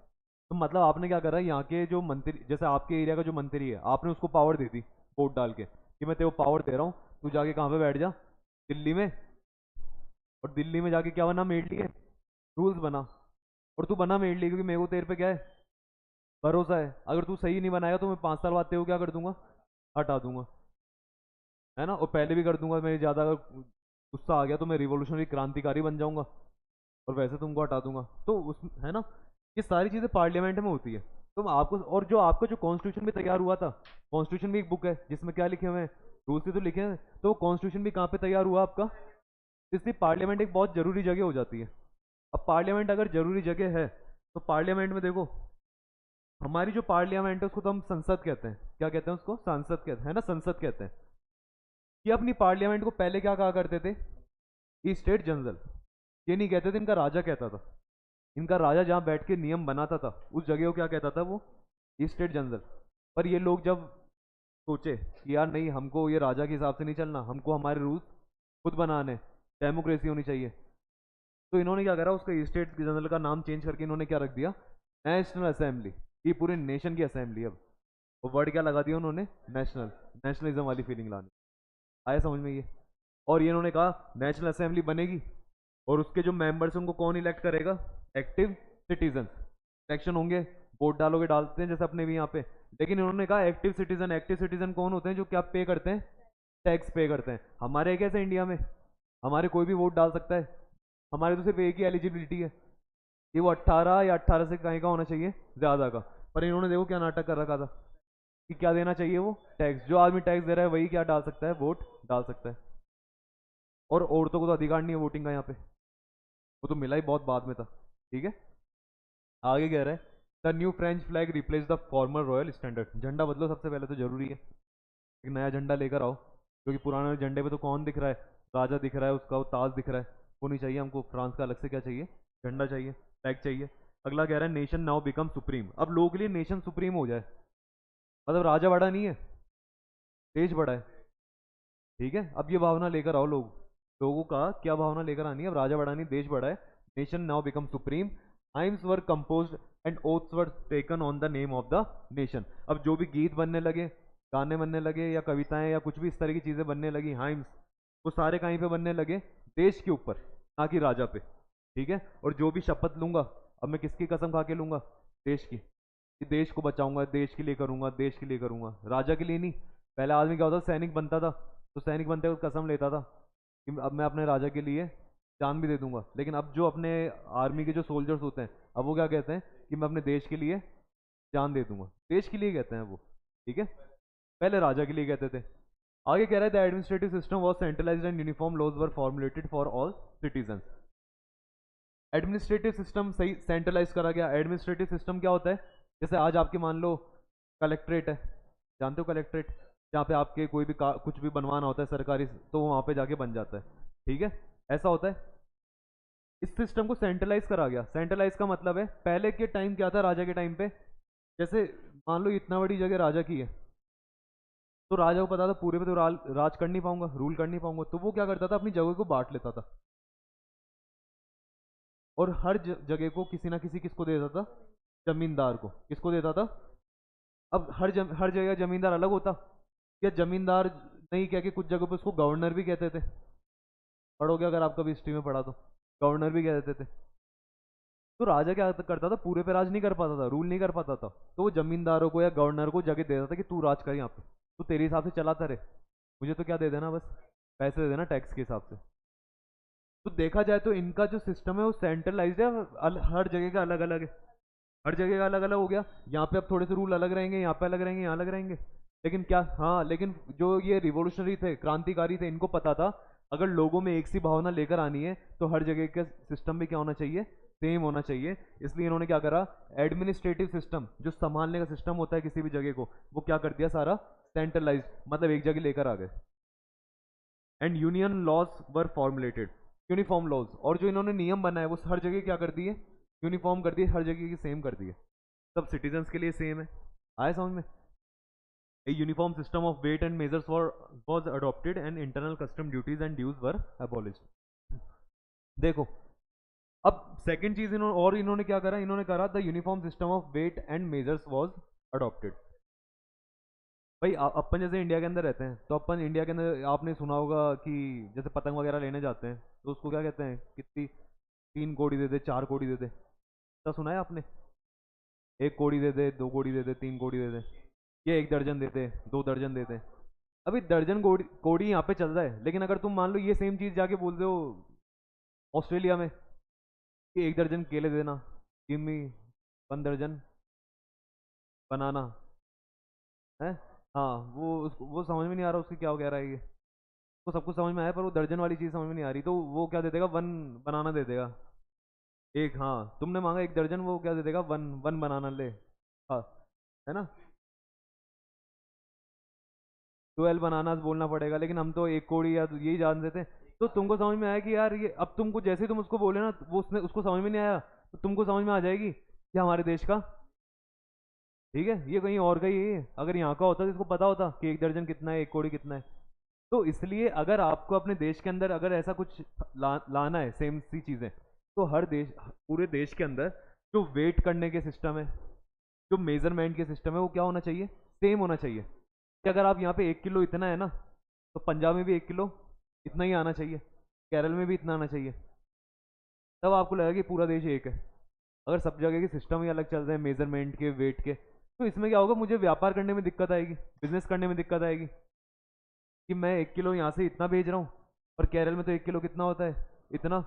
तो मतलब आपने क्या करा, यहाँ के जो मंत्री, जैसे आपके एरिया का जो मंत्री है, आपने उसको पावर दे दी वोट डाल के, कि मैं तेरे को पावर दे रहा हूँ, तू जाके कहाँ पे बैठ जा, दिल्ली में। और दिल्ली में जाके क्या बना, मेरे लिए रूल्स बना, और तू बना मेरे लिए, क्योंकि मेरे को तेरे पे क्या है, भरोसा है। अगर तू सही नहीं बनाएगा तो मैं 5 साल बाद तेरे को क्या कर दूंगा, हटा दूंगा, है ना। और पहले भी कर दूंगा, मैं ज़्यादा अगर गुस्सा आ गया तो मैं रिवोल्यूशनरी क्रांतिकारी बन जाऊंगा, और वैसे तुमको हटा दूंगा। तो उस, है ना, ये सारी चीज़ें पार्लियामेंट में होती है। तो आपको, और जो आपका जो कॉन्स्टिट्यूशन भी तैयार हुआ था, कॉन्स्टिट्यूशन भी एक बुक है जिसमें क्या लिखे हुए हैं, रूल्स ही तो लिखे हैं। तो कॉन्स्टिट्यूशन भी कहाँ पे तैयार हुआ आपका, इसलिए पार्लियामेंट एक बहुत जरूरी जगह हो जाती है। अब पार्लियामेंट अगर जरूरी जगह है, तो पार्लियामेंट में देखो, हमारी जो पार्लियामेंट है उसको तो हम संसद कहते हैं, क्या कहते हैं उसको, संसद कहते हैं, है ना, संसद कहते हैं। ये अपनी पार्लियामेंट को पहले क्या कहा करते थे, ये स्टेट जनरल। ये नहीं कहते थे, इनका राजा कहता था। इनका राजा जहाँ बैठ के नियम बनाता था उस जगह को क्या कहता था, वो स्टेट जनरल। पर ये लोग जब सोचे कि यार नहीं, हमको ये राजा के हिसाब से नहीं चलना, हमको हमारे रूल्स खुद बनाने, डेमोक्रेसी होनी चाहिए, तो इन्होंने क्या करा, उसका स्टेट जनरल का नाम चेंज करके इन्होंने क्या रख दिया, नेशनल असेंबली। ये पूरे नेशन की असेंबली। अब वो वर्ड क्या लगा दिया उन्होंने, नेशनल, नेशनलिज्म वाली फीलिंग लानी। आया समझ में ये। और ये इन्होंने कहा नेशनल असेंबली बनेगी, और उसके जो मेंबर्स हैं उनको कौन इलेक्ट करेगा, एक्टिव सिटीजन। इलेक्शन होंगे, वोट डालोगे, डालते हैं जैसे अपने भी यहाँ पे। लेकिन इन्होंने कहा एक्टिव सिटीजन। एक्टिव सिटीजन कौन होते हैं, जो क्या पे करते हैं, टैक्स पे करते हैं। हमारे कैसे इंडिया में, हमारे कोई भी वोट डाल सकता है, हमारे तो सिर्फ एक ही एलिजिबिलिटी है कि वो 18 या 18 से कहीं का होना चाहिए, ज्यादा का। पर इन्होंने देखो क्या नाटक कर रखा था, कि क्या देना चाहिए, वो टैक्स। जो आदमी टैक्स दे रहा है वही क्या डाल सकता है, वोट डाल सकता है। और औरतों को तो अधिकार नहीं है वोटिंग का यहाँ पे, वो तो मिला ही बहुत बाद में था, ठीक है। आगे कह रहा है the new French flag replace the former royal standard. झंडा बदलो सबसे पहले तो जरूरी है, एक नया झंडा लेकर आओ, क्योंकि पुराने झंडे पे तो कौन दिख रहा है, राजा दिख रहा है, उसका वो ताज दिख रहा है, वो नहीं चाहिए हमको। फ्रांस का अलग से क्या चाहिए, झंडा चाहिए, फ्लैग चाहिए। अगला कह रहा है नेशन नाउ बिकम सुप्रीम। अब लोगों के लिए नेशन सुप्रीम हो जाए, मतलब राजा बड़ा नहीं है, देश बड़ा है, ठीक है। अब ये भावना लेकर आओ, लोगों का क्या भावना लेकर आनी है, अब राजा बड़ा नहीं, देश बड़ा है। Nation now become supreme, hymns were composed and oaths were taken on the name of the nation. अब जो भी गीत बनने लगे, गाने बनने लगे, या कविताएं या कुछ भी इस तरह की चीजें बनने लगी, हाइम्स, वो सारे कहीं पे बनने लगे, देश के ऊपर, ना कि राजा पे, ठीक है। और जो भी शपथ लूंगा, अब मैं किसकी कसम खा के लूंगा, देश की। कि देश को बचाऊंगा, देश के लिए करूंगा, देश के लिए करूंगा, राजा के लिए नहीं। पहले आदमी क्या होता, सैनिक बनता था, तो सैनिक बनते वक्त कसम लेता था कि अब मैं अपने राजा के लिए जान भी दे दूंगा। लेकिन अब जो अपने आर्मी के जो सोल्जर्स होते हैं, अब वो क्या कहते हैं कि मैं अपने देश के लिए जान दे दूंगा। देश के लिए कहते हैं वो, ठीक है। पहले राजा के लिए कहते थे। आगे कह रहा है the administrative system was centralised and uniform laws were formulated for all citizen. Administrative system सही सेंट्रलाइज करा गया। एडमिनिस्ट्रेटिव सिस्टम क्या होता है, जैसे आज आपके मान लो कलेक्ट्रेट है, जानते हो कलेक्ट्रेट, जहाँ पे आपके कोई भी कुछ भी बनवाना होता है सरकारी, तो वहाँ पे जाके बन जाता है, ठीक है, ऐसा होता है। इस सिस्टम को सेंट्रलाइज करा गया। सेंट्रलाइज का मतलब है पहले के टाइम क्या था, राजा के टाइम पे जैसे मान लो इतना बड़ी जगह राजा की है, तो राजा को पता था पूरे पे तो राज कर नहीं पाऊंगा, रूल कर नहीं पाऊंगा, तो वो क्या करता था, अपनी जगह को बांट लेता था और हर जगह को किसी ना किसी किसको देता था, जमींदार को। किसको देता था, अब हर जगह जमींदार अलग होता, या जमींदार नहीं कह के कुछ जगह पे उसको गवर्नर भी कहते थे, पढ़ोगे अगर आप कभी हिस्ट्री में पढ़ा तो, गवर्नर भी कह देते थे। तो राजा क्या करता था, पूरे पे राज नहीं कर पाता था, रूल नहीं कर पाता था, तो वो जमींदारों को या गवर्नर को जगह देता था कि तू राज कर यहाँ पे, तू तेरे हिसाब से चलाता रहे, मुझे तो क्या दे देना, बस पैसे दे देना टैक्स के हिसाब से। तो देखा जाए तो इनका जो सिस्टम है वो सेंट्रलाइज्ड है, हर जगह का अलग अलग है, हर जगह का अलग अलग हो गया। यहाँ पे अब थोड़े से रूल अलग रहेंगे, यहाँ पे अलग रहेंगे, यहाँ अलग रहेंगे। लेकिन क्या, हाँ, लेकिन जो ये रिवोल्यूशनरी थे, क्रांतिकारी थे, इनको पता था अगर लोगों में एक सी भावना लेकर आनी है तो हर जगह का सिस्टम भी क्या होना चाहिए, सेम होना चाहिए। इसलिए इन्होंने क्या करा, एडमिनिस्ट्रेटिव सिस्टम जो संभालने का सिस्टम होता है किसी भी जगह को, वो क्या कर दिया, सारा सेंट्रलाइज, मतलब एक जगह लेकर आ गए। And union laws were formulated, uniform laws, और जो इन्होंने नियम बनाए वो हर जगह क्या कर दिए, यूनिफॉर्म कर दिए, हर जगह की सेम कर दिए, सब सिटीजन्स के लिए सेम है। आए समझ में। A uniform system of weight and measures was adopted and internal custom duties and dues were abolished. देखो, अब सेकंड चीज इन्होंने क्या करा, इन्होंने करा the uniform system of weight and measures was adopted. भाई अपन जैसे इंडिया के अंदर रहते हैं, तो अपन इंडिया के अंदर आपने सुना होगा कि जैसे पतंग वगैरह लेने जाते हैं तो उसको क्या कहते हैं, कितनी 3 कोड़ी दे दे, 4 कोड़ी दे दे, क्या सुना है आपने, 1 कोड़ी दे दे, 2 कोड़ी दे दे, 3 कोड़ी दे दे, ये 1 दर्जन देते, 2 दर्जन देते। अभी दर्जन कोड़ी कोड़ी यहाँ पे चल रहा है, लेकिन अगर तुम मान लो ये सेम चीज जाके बोल दो ऑस्ट्रेलिया में कि 1 दर्जन केले देना, गिव मी 1 दर्जन बनाना, है, हाँ, वो समझ में नहीं आ रहा उसकी क्या कह रहा है ये, वो सब कुछ समझ में आया पर वो दर्जन वाली चीज समझ में नहीं आ रही, तो वो क्या दे देगा, 1 बनाना दे देगा। एक, हाँ, तुमने मांगा 1 दर्जन, वो क्या दे देगा, 1 बनाना ले, हाँ, है ना, 12 बनानास बोलना पड़ेगा, लेकिन हम तो 1 कोड़ी या तो यही जान देते हैं। तो तुमको समझ में आया कि यार ये, अब तुमको जैसे ही तुम उसको बोले ना, वो उसने उसको समझ में नहीं आया, तो तुमको समझ में आ जाएगी कि हमारे देश का, ठीक है, ये कहीं और का ही है। अगर यहाँ का होता तो इसको पता होता कि 1 दर्जन कितना है, 1 कोड़ी कितना है। तो इसलिए अगर आपको अपने देश के अंदर अगर ऐसा कुछ लाना है सेम सी चीज़ें, तो हर देश, पूरे देश के अंदर जो वेट करने के सिस्टम है, जो मेजरमेंट के सिस्टम है, वो क्या होना चाहिए, सेम होना चाहिए। कि अगर आप यहाँ पे 1 किलो इतना है ना, तो पंजाब में भी 1 किलो इतना ही आना चाहिए, केरल में भी इतना आना चाहिए, तब आपको लगेगा कि पूरा देश एक है। अगर सब जगह के सिस्टम ही अलग चल रहे हैं मेजरमेंट के, वेट के, तो इसमें क्या होगा, मुझे व्यापार करने में दिक्कत आएगी, बिजनेस करने में दिक्कत आएगी, कि मैं 1 किलो यहाँ से इतना भेज रहा हूँ, और केरल में तो 1 किलो कितना होता है, इतना,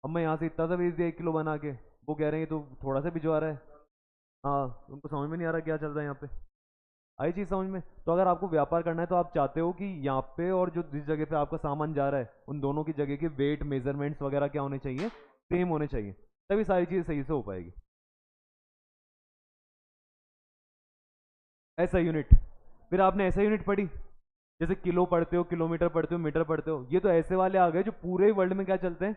अब मैं यहाँ से इतना सा भेज दिया 1 किलो बना के, वो कह रहे हैं तो थोड़ा सा भिजवा रहा है। हाँ, उनको समझ में नहीं आ रहा क्या चल रहा है यहाँ पे, आई चीज़ समझ में। तो अगर आपको व्यापार करना है तो आप चाहते हो कि यहाँ पे और जो जिस जगह पे आपका सामान जा रहा है, उन दोनों की जगह के वेट मेजरमेंट्स वगैरह क्या होने चाहिए, सेम होने चाहिए, तभी सारी चीज़ सही से हो पाएगी। ऐसा यूनिट, फिर आपने ऐसा यूनिट पढ़ी, जैसे किलो पढ़ते हो, किलोमीटर पढ़ते हो, मीटर पढ़ते हो, ये तो ऐसे वाले आ गए जो पूरे वर्ल्ड में क्या चलते हैं।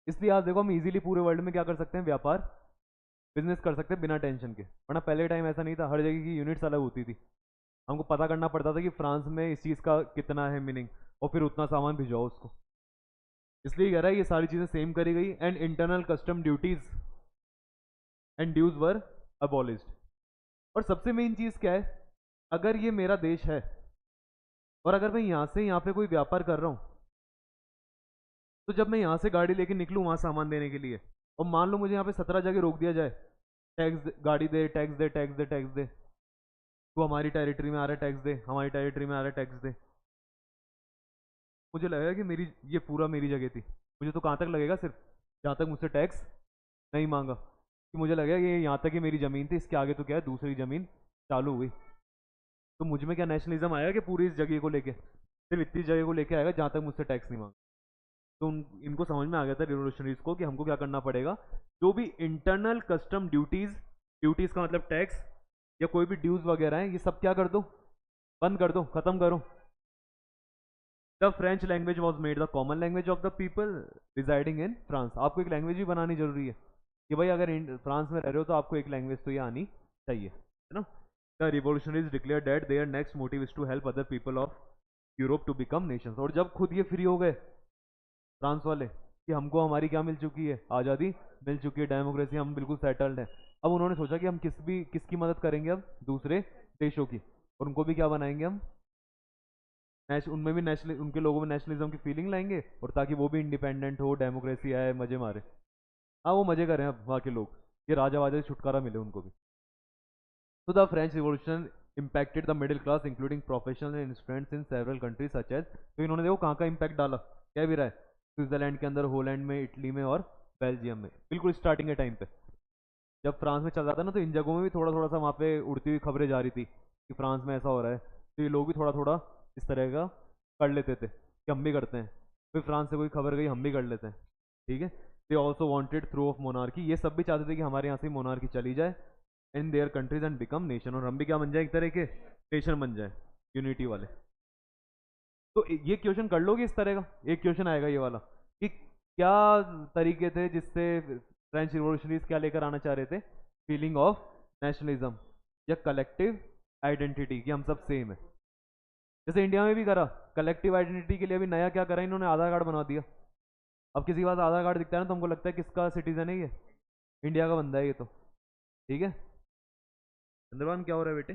इसलिए आप देखो, हम इजीली पूरे वर्ल्ड में क्या कर सकते हैं, व्यापार, बिजनेस कर सकते हैं बिना टेंशन के। वरना पहले टाइम ऐसा नहीं था, हर जगह की यूनिट्स अलग होती थी, हमको पता करना पड़ता था कि फ्रांस में इस चीज़ का कितना है मीनिंग, और फिर उतना सामान भिजवाओ उसको। इसलिए कह रहा है ये सारी चीज़ें सेम करी गई। And internal custom duties and dues were abolished. और सबसे मेन चीज़ क्या है, अगर ये मेरा देश है और अगर मैं यहाँ से यहाँ पे कोई व्यापार कर रहा हूँ, तो जब मैं यहाँ से गाड़ी लेके निकलूँ वहाँ सामान देने के लिए, और मान लो मुझे यहाँ पे 17 जगह रोक दिया जाए, टैक्स, गाड़ी दे, टैक्स दे, टैक्स दे, टैक्स दे। तू हमारी टेरिटरी में आ रहा है, टैक्स दे, हमारी टेरिटरी में आ रहा है, टैक्स दे। मुझे लगेगा कि मेरी ये पूरा मेरी जगह थी। मुझे तो कहाँ तक लगेगा, सिर्फ जहाँ तक मुझसे टैक्स नहीं मांगा, कि मुझे लगेगा कि यहाँ तक ही मेरी ज़मीन थी, इसके आगे तो क्या है, दूसरी ज़मीन चालू हुई। तो मुझ में क्या नेशनलिज्म आया कि पूरी इस जगह को लेके, सिर्फ इतनी जगह को लेके आएगा जहाँ तक मुझसे टैक्स नहीं मांगा। तो इनको समझ में आ गया था रिवोल्यूशनरीज को कि हमको क्या करना पड़ेगा, जो भी इंटरनल कस्टम ड्यूटीज, ड्यूटीज का मतलब टैक्स या कोई भी ड्यूज वगैरह है, ये सब क्या कर दो, बंद कर दो, खत्म करो। The French language was made the common language of the people residing in France. आपको एक लैंग्वेज भी बनानी जरूरी है कि भाई अगर फ्रांस में रह रहे हो तो आपको एक लैंग्वेज तो ये आनी चाहिए, है ना। The revolutionaries declare that their next motive is to help other people of Europe to become nations. और जब खुद ये फ्री हो गए फ्रांस वाले कि हमको हमारी क्या मिल चुकी है, आज़ादी मिल चुकी है, डेमोक्रेसी, हम बिल्कुल सेटल्ड हैं, अब उन्होंने सोचा कि हम किसकी मदद करेंगे, अब दूसरे देशों की, और उनको भी क्या बनाएंगे हम, उनमें भी नेशनल, उनके लोगों में नेशनलिज्म की फीलिंग लाएंगे, और ताकि वो भी इंडिपेंडेंट हो, डेमोक्रेसी आए, मजे मारे। हाँ वो मजे करें अब वहाँ के लोग, ये राजा वाजा से छुटकारा मिले उनको भी। तो the French revolution impacted the middle class including professional and students in several countries such as। तो इन्होंने देखो कहाँ का इम्पैक्ट डाला, क्या भी रहा है, स्विट्जरलैंड के अंदर, होलैंड में, इटली में और बेल्जियम में, बिल्कुल स्टार्टिंग के टाइम पे जब फ्रांस में चल रहा था ना, तो इन जगहों में भी थोड़ा थोड़ा सा वहाँ पे उड़ती हुई खबरें जा रही थी कि फ्रांस में ऐसा हो रहा है, तो ये लोग भी थोड़ा थोड़ा इस तरह का कर लेते थे कि हम भी करते हैं, फिर फ्रांस से कोई खबर गई हम भी कर लेते हैं, ठीक है। They also wanted through of monarchy, ये सब भी चाहते थे कि हमारे यहाँ से मोनार्की चली जाए in their countries and become nation, और हम भी क्या बन जाए, एक तरह के नेशन बन जाए, यूनिटी वाले। तो ये क्वेश्चन कर लोगे इस तरह का, एक क्वेश्चन आएगा ये वाला कि क्या तरीके थे जिससे फ्रेंच रिवॉल्यूशनरीज क्या लेकर आना चाह रहे थे, फीलिंग ऑफ नेशनलिज्म या कलेक्टिव आइडेंटिटी, कि हम सब सेम है। जैसे इंडिया में भी करा, कलेक्टिव आइडेंटिटी के लिए भी नया क्या करा इन्होंने, आधार कार्ड बना दिया। अब किसी के पास आधार कार्ड दिखता है ना तो हमको लगता है किसका सिटीजन है ये, इंडिया का बंदा है ये तो, ठीक है। चंद्रभान क्या हो रहा है बेटे,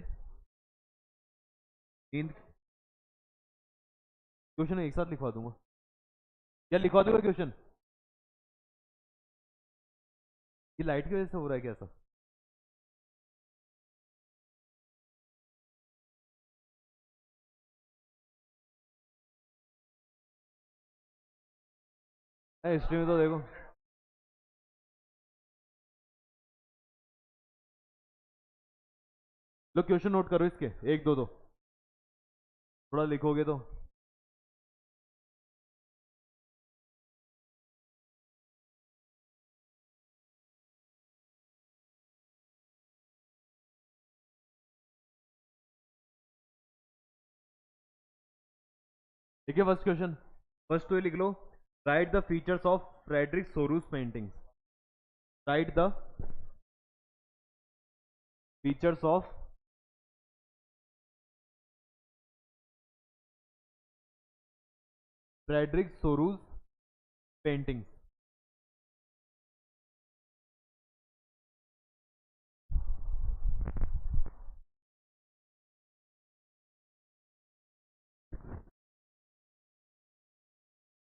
नींद, क्वेश्चन एक साथ लिखवा दूंगा या लिखवा दूंगा क्वेश्चन, ये लाइट की वजह से हो रहा है क्या ऐसा। हिस्ट्री में तो देखो, लो क्वेश्चन नोट करो इसके, एक दो दो थोड़ा लिखोगे तो। ठीक है, फर्स्ट क्वेश्चन, फर्स्ट तो ये लिख लो, write the features of Frederic Sorrieu's paintings, write the features of Frederic Sorrieu's paintings.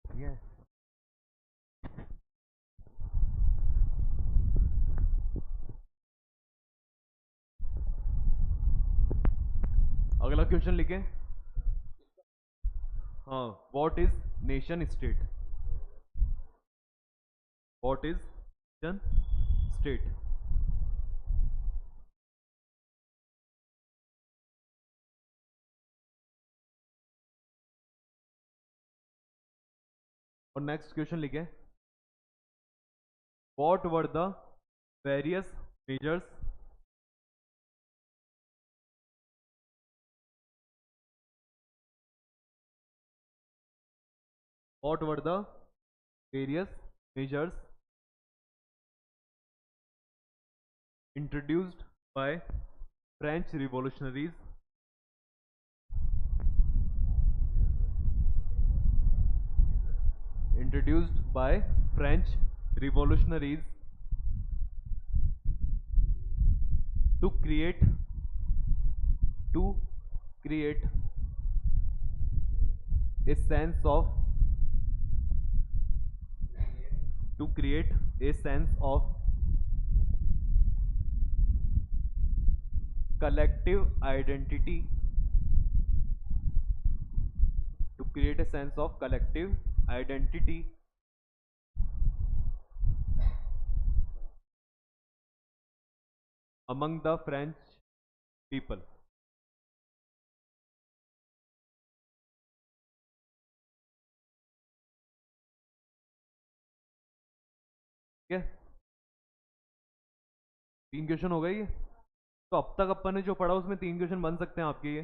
ठीक है, अगला क्वेश्चन लिखे, हाँ, what is nation state, what is nation state. और नेक्स्ट क्वेश्चन लिखे, what were the various measures what were the various measures introduced by French revolutionaries introduced by French revolutionaries to create to create a sense of to create a sense of collective identity, to create a sense of collective identity among the French people. ठीक है, 3 question हो गए ये। तो अब तक अपन ने जो पढ़ा उसमें 3 क्वेश्चन बन सकते हैं आपके ये।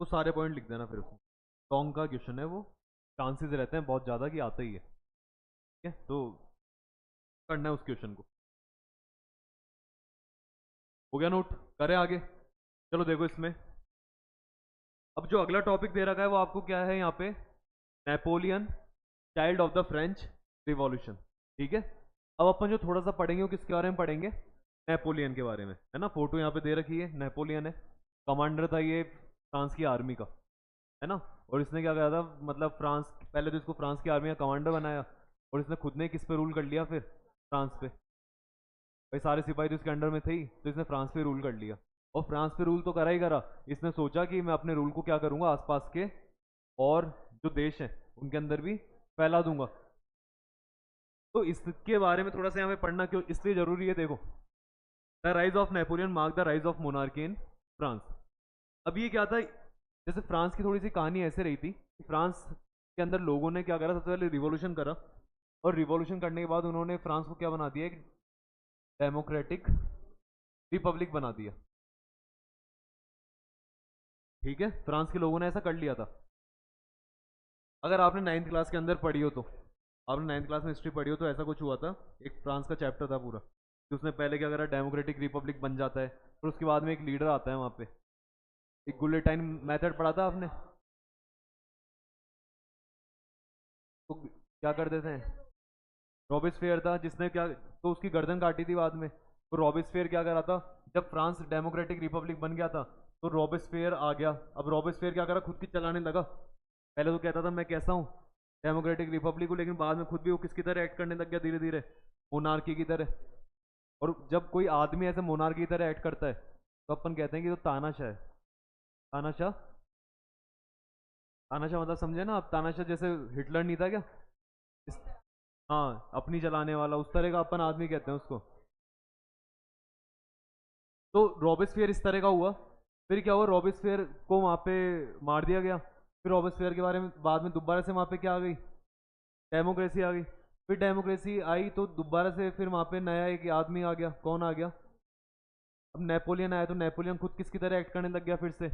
तो सारे पॉइंट लिख देना फिर उसमें। लॉन्ग का क्वेश्चन है वो, चांसेस रहते हैं बहुत ज़्यादा कि आता ही है। ठीक है, तो करना है उस क्वेश्चन को। हो गया नोट, करें आगे। चलो देखो इसमें अब जो अगला टॉपिक दे रखा है वो आपको क्या है यहाँ पे, Napoleon child of the French revolution. ठीक है, अब अपन जो थोड़ा सा पढ़ेंगे वो किसके बारे में पढ़ेंगे, नेपोलियन के बारे में, है ना। फोटो यहाँ पे दे रखी है, नेपोलियन है, कमांडर था ये फ्रांस की आर्मी का, है ना। और इसने क्या करा था, मतलब फ्रांस, पहले तो इसको फ्रांस की आर्मी का कमांडर बनाया, और इसने खुद ने किस पे रूल कर लिया फिर, फ्रांस पे। भाई सारे सिपाही तो इसके अंडर में थे ही, तो इसने फ्रांस पे रूल कर लिया। और फ्रांस पे रूल तो करा ही करा, इसने सोचा कि मैं अपने रूल को क्या करूंगा, आसपास के और जो देश हैं उनके अंदर भी फैला दूंगा। तो इसके बारे में थोड़ा सा यहाँ पे पढ़ना क्यों इसलिए जरूरी है, देखो the rise of Napoleon mark the rise of monarchy in France. अब ये क्या था, जैसे फ्रांस की थोड़ी सी कहानी ऐसे रही थी कि फ्रांस के अंदर लोगों ने क्या करा, सबसे पहले रिवॉल्यूशन करा, और रिवॉल्यूशन करने के बाद उन्होंने फ्रांस को क्या बना दिया, एक डेमोक्रेटिक रिपब्लिक बना दिया। ठीक है, फ्रांस के लोगों ने ऐसा कर लिया था। अगर आपने 9th क्लास के अंदर पढ़ी हो, तो आपने 9th क्लास में हिस्ट्री पढ़ी हो, तो ऐसा कुछ हुआ था, एक फ्रांस का चैप्टर था पूरा कि उसने पहले क्या करा, डेमोक्रेटिक रिपब्लिक बन जाता है, फिर उसके बाद में एक लीडर आता है वहाँ पे। एक गुलेटाइन मेथड पढ़ा था आपने, तो क्या कर देते हैं, रॉबिस्फेयर था जिसने क्या, तो उसकी गर्दन काटी थी बाद में। तो रॉबिस्फेयर क्या करा था, जब फ्रांस डेमोक्रेटिक रिपब्लिक बन गया था, तो रॉबिस्फेयर आ गया। अब रॉबिस्फेयर क्या करा, खुद की चलाने लगा। पहले तो कहता था मैं कैसा हूँ, डेमोक्रेटिक रिपब्लिक हूँ, लेकिन बाद में खुद भी वो किसकी तरह एक्ट करने लग गया, धीरे धीरे मोनार्की की तरह। और जब कोई आदमी ऐसे मोनार्की की तरह एक्ट करता है, तो अपन कहते हैं कि तो तानाशाह है। तानाशाह, तानाशाह मतलब समझे ना आप, तानाशाह जैसे हिटलर नहीं था क्या, इस, हाँ अपनी चलाने वाला, उस तरह का अपन आदमी कहते हैं उसको। तो रॉबिस्फियर इस तरह का हुआ। फिर क्या हुआ, रॉबिस्फियर को वहाँ पे मार दिया गया। फिर रॉबिस्फियर के बारे में बाद में दोबारा से वहाँ पे क्या आ गई, डेमोक्रेसी आ गई। फिर डेमोक्रेसी आई तो दोबारा से फिर वहाँ पे नया एक आदमी आ गया, कौन आ गया, अब नेपोलियन आया। तो नेपोलियन खुद किसकी तरह एक्ट करने लग गया, फिर से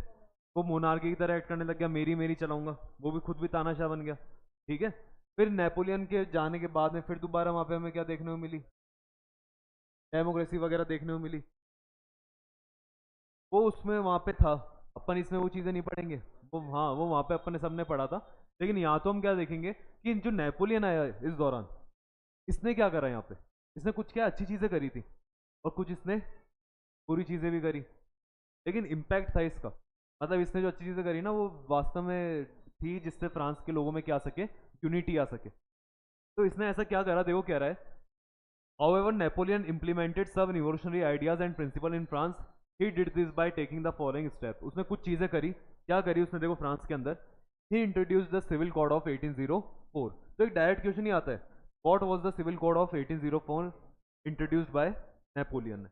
वो मोनार्की की तरह एक्ट करने लग गया, मेरी मेरी चलाऊंगा, वो भी खुद भी तानाशाह बन गया। ठीक है, फिर नेपोलियन के जाने के बाद में फिर दोबारा वहाँ पे हमें क्या देखने को मिली, डेमोक्रेसी वगैरह देखने को मिली। वो उसमें वहाँ पे था, अपन इसमें वो चीज़ें नहीं पढ़ेंगे, वो हाँ वो वहाँ पे अपन ने सबने पढ़ा था। लेकिन यहाँ तो हम क्या देखेंगे कि जो नेपोलियन आया इस दौरान, इसने क्या करा यहाँ पे, इसने कुछ क्या अच्छी चीज़ें करी थी, और कुछ इसने बुरी चीज़ें भी करी। लेकिन इम्पैक्ट था इसका, मतलब इसने जो अच्छी चीज़ें करी ना, वो वास्तव में थी जिससे फ्रांस के लोगों में क्या आ सके, यूनिटी आ सके। तो इसने ऐसा क्या करा, देखो कह रहा है, however Napoleon implemented some revolutionary ideas and principle in France. He did this by taking the following step. उसने कुछ चीज़ें करी, क्या करी उसने, देखो फ्रांस के अंदर, he introduced the civil code of 1804। तो एक डायरेक्ट क्वेश्चन ही आता है, what was the civil code of 1804 introduced by Napoleon।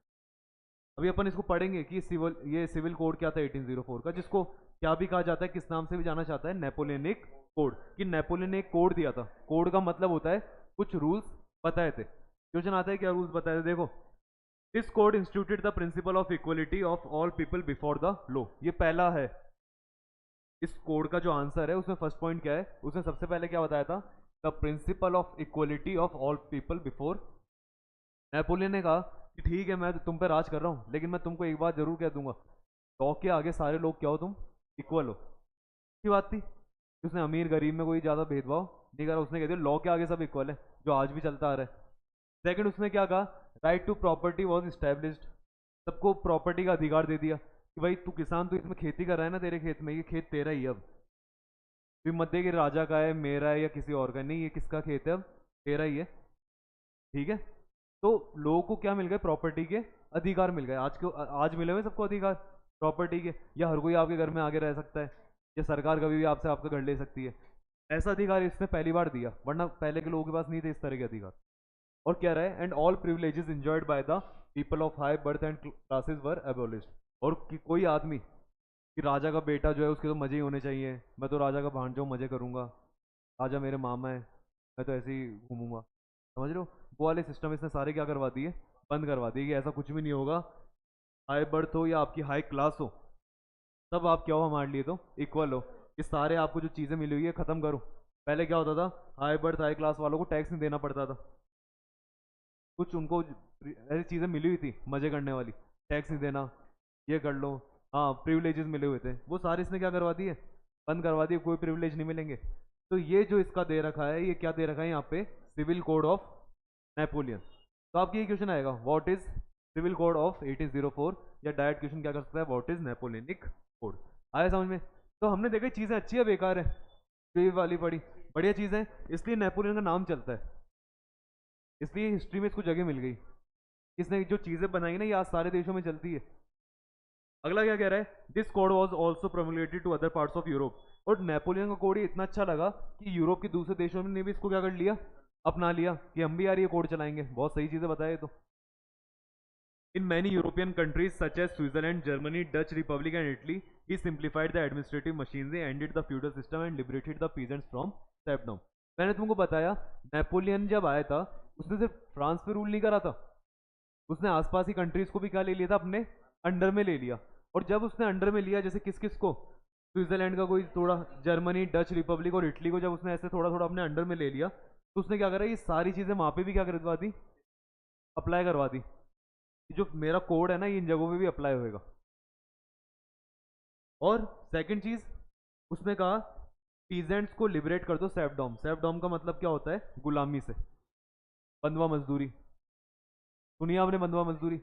अभी अपन इसको पढ़ेंगे कि ये सिविल कोड क्या था 1804 का, जिसको क्या भी कहा जाता है, किस नाम से भी जाना चाहता है, नेपोलियनिक कोड। कि नेपोलियन ने एक कोड दिया था, कोड का मतलब होता है कुछ रूल्स बताए थे। क्वेश्चन आता है क्या रूल्स बताए थे, देखो this code instituted the principle of equality of all people before the law. ये पहला है इस कोड का जो आंसर है, उसमें फर्स्ट पॉइंट क्या है, उसने सबसे पहले क्या बताया था, the principle of equality of all people before. Napoleon ने कहा कि ठीक है मैं तुम पे राज कर रहा हूँ, लेकिन मैं तुमको एक बात जरूर कह दूंगा, लॉ के आगे सारे लोग क्या हो, तुम इक्वल हो। की बात थी, उसने अमीर गरीब में कोई ज़्यादा भेदभाव नहीं करा, उसने कह दिया लॉ के आगे सब इक्वल है, जो आज भी चलता आ रहा है। सेकंड उसने क्या कहा, right to property was established, सबको प्रॉपर्टी का अधिकार दे दिया। कि भाई तू किसान, तू इसमें खेती कर रहा है ना, तेरे खेत में, ये खेत तेरा ही है अब। फिर मत दे कि राजा का है, मेरा है या किसी और का, नहीं, ये किसका खेत है अब, तेरा ही है। ठीक है। तो लोगों को क्या मिल गए, प्रॉपर्टी के अधिकार मिल गए। आज मिले हुए सबको अधिकार प्रॉपर्टी के, या हर कोई आपके घर में आके रह सकता है, या सरकार कभी भी आपसे आपका घर ले सकती है। ऐसा अधिकार इसने पहली बार दिया, वरना पहले के लोगों के पास नहीं थे इस तरह के अधिकार। और क्या रहा है, and all privileges enjoyed by the people of high birth and classes वर एबोलिश्ड। और कि कोई आदमी, कि राजा का बेटा जो है उसके तो मजे ही होने चाहिए, मैं तो राजा का भांजा हूँ, मजे करूंगा, राजा मेरे मामा है, मैं तो ऐसे ही घूमूंगा, समझ रहे हो। वो वाले सिस्टम इसने सारे क्या करवा दिए, बंद करवा दिए, कि ऐसा कुछ भी नहीं होगा। हाई बर्थ हो या आपकी हाई क्लास हो, तब आप क्या हो हमारे लिए तो इक्वल हो। ये सारे आपको जो चीज़ें मिली हुई है ख़त्म करो। पहले क्या होता था, हाई बर्थ हाई क्लास वालों को टैक्स नहीं देना पड़ता था, कुछ उनको ऐसी चीज़ें मिली हुई थी मज़े करने वाली, टैक्स नहीं देना, ये कर लो, हाँ प्रिविलेजेस मिले हुए थे, वो सारे इसने क्या करवा दिए, बंद करवा दिए, कोई प्रिविलेज नहीं मिलेंगे। तो ये जो इसका दे रखा है, ये क्या दे रखा है यहाँ पे, सिविल कोड ऑफ नेपोलियन। तो आपकी ये क्वेश्चन आएगा, what is civil code of 1804, या डायरेक्ट क्वेश्चन क्या कर सकता है, व्हाट इज नेपोलियनिक कोड। आया समझ में। तो हमने देखा चीज़ें अच्छी है बेकार है, जो ये वाली पढ़ी बढ़िया चीज़ है, इसलिए नेपोलियन का नाम चलता है, इसलिए हिस्ट्री में इसको जगह मिल गई। इसने जो चीज़ें बनाई ना, ये आज सारे देशों में चलती है। अगला क्या कह रहा है, this code was also promulgated to other parts of Europe. और नेपोलियन का कोड इतना अच्छा लगा कि यूरोप के दूसरे देशों ने भी इसको क्या कर लिया, अपना लिया, कि हम भी यार ये कोड चलाएंगे। बहुत सही चीज़ें बताए तो। In many European countries such as Switzerland, Germany, Dutch Republic and Italy, he simplified the administrative machinery, ended the feudal system and liberated the peasants from serfdom। मैंने तुमको बताया, नेपोलियन जब आया था, उसने सिर्फ फ्रांस पे रूल नहीं करा था, उसने आसपास की कंट्रीज को भी क्या ले लिया था, अपने अंडर में ले लिया। और जब उसने अंडर में लिया, जैसे किस किस को, स्विट्जरलैंड का कोई थोड़ा, जर्मनी, डच रिपब्लिक और इटली को जब उसने ऐसे थोड़ा थोड़ा अपने अंडर में ले लिया, तो उसने क्या करा, ये सारी चीज़ें वहाँ पे भी क्या करवा दी, अप्लाई करवा दी। जो मेरा कोड है ना, ये इन जगहों पे भी अप्लाई होएगा। और सेकंड चीज, उसने कहा पीजेंट्स को लिबरेट कर दो सेफडॉम। सेफडॉम का मतलब क्या होता है, गुलामी से, बंधुआ मजदूरी। सुनिए आपने बंधुआ मजदूरी,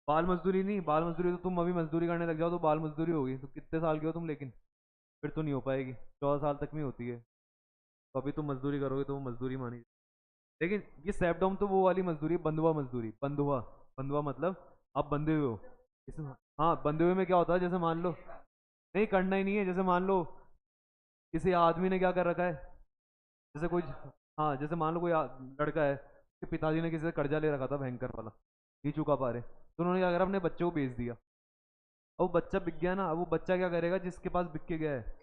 बाल मजदूरी नहीं, बाल मजदूरी तो तुम अभी मजदूरी करने लग जाओ तो बाल मजदूरी होगी, तो कितने साल के हो तुम, लेकिन फिर तो नहीं हो पाएगी, 14 साल तक में होती है। तो अभी तुम मजदूरी करोगे तो वो मजदूरी मानी। लेकिन ये सेफडॉम तो वो वाली मजदूरी है, बंधुआ मजदूरी। बंधुआ, बंधुआ मतलब आप बंधे हुए हो इसमें। हाँ, बंधे हुए में क्या होता है, जैसे मान लो, नहीं करना ही नहीं है, जैसे मान लो किसी आदमी ने क्या कर रखा है, जैसे कोई, हाँ जैसे मान लो कोई लड़का है, उसके पिताजी ने किसी से कर्जा ले रखा था भयंकर वाला, नहीं चुका पा रहे, तो उन्होंने क्या करा, अपने बच्चे को बेच दिया। अब वो बच्चा बिक गया ना, अब वो बच्चा क्या करेगा, जिसके पास बिक के गया है,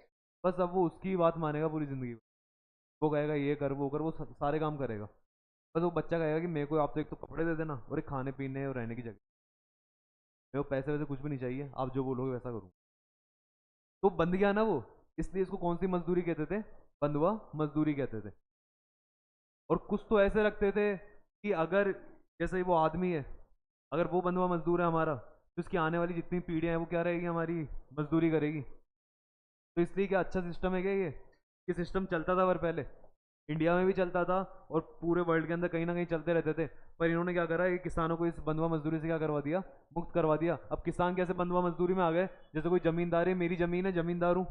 बस अब वो उसकी बात मानेगा पूरी जिंदगी। वो कहेगा ये कर वो कर, वो सारे काम करेगा। बस वो बच्चा कहेगा कि मेरे को आप तो एक तो कपड़े दे देना, और एक खाने पीने और रहने की जगह, मेरे को पैसे वैसे कुछ भी नहीं चाहिए, आप जो बोलोगे वैसा करूँ। तो बंद गया ना वो, इसलिए इसको कौन सी मजदूरी कहते थे, बंधुआ मजदूरी कहते थे। और कुछ तो ऐसे रखते थे कि अगर जैसे वो आदमी है, अगर वो बंधुआ मजदूर है हमारा, तो उसकी आने वाली जितनी पीढ़ियां हैं वो क्या रहेगी, हमारी मजदूरी करेगी। तो इसलिए क्या अच्छा सिस्टम है क्या ये सिस्टम चलता था पर पहले, इंडिया में भी चलता था और पूरे वर्ल्ड के अंदर कहीं ना कहीं चलते रहते थे। पर इन्होंने क्या करा, ये किसानों को इस बंधुआ मजदूरी से क्या करवा दिया, मुक्त करवा दिया। अब किसान कैसे बंधुआ मजदूरी में आ गए, जैसे कोई जमींदार है, मेरी जमीन है, जमींदार हूँ,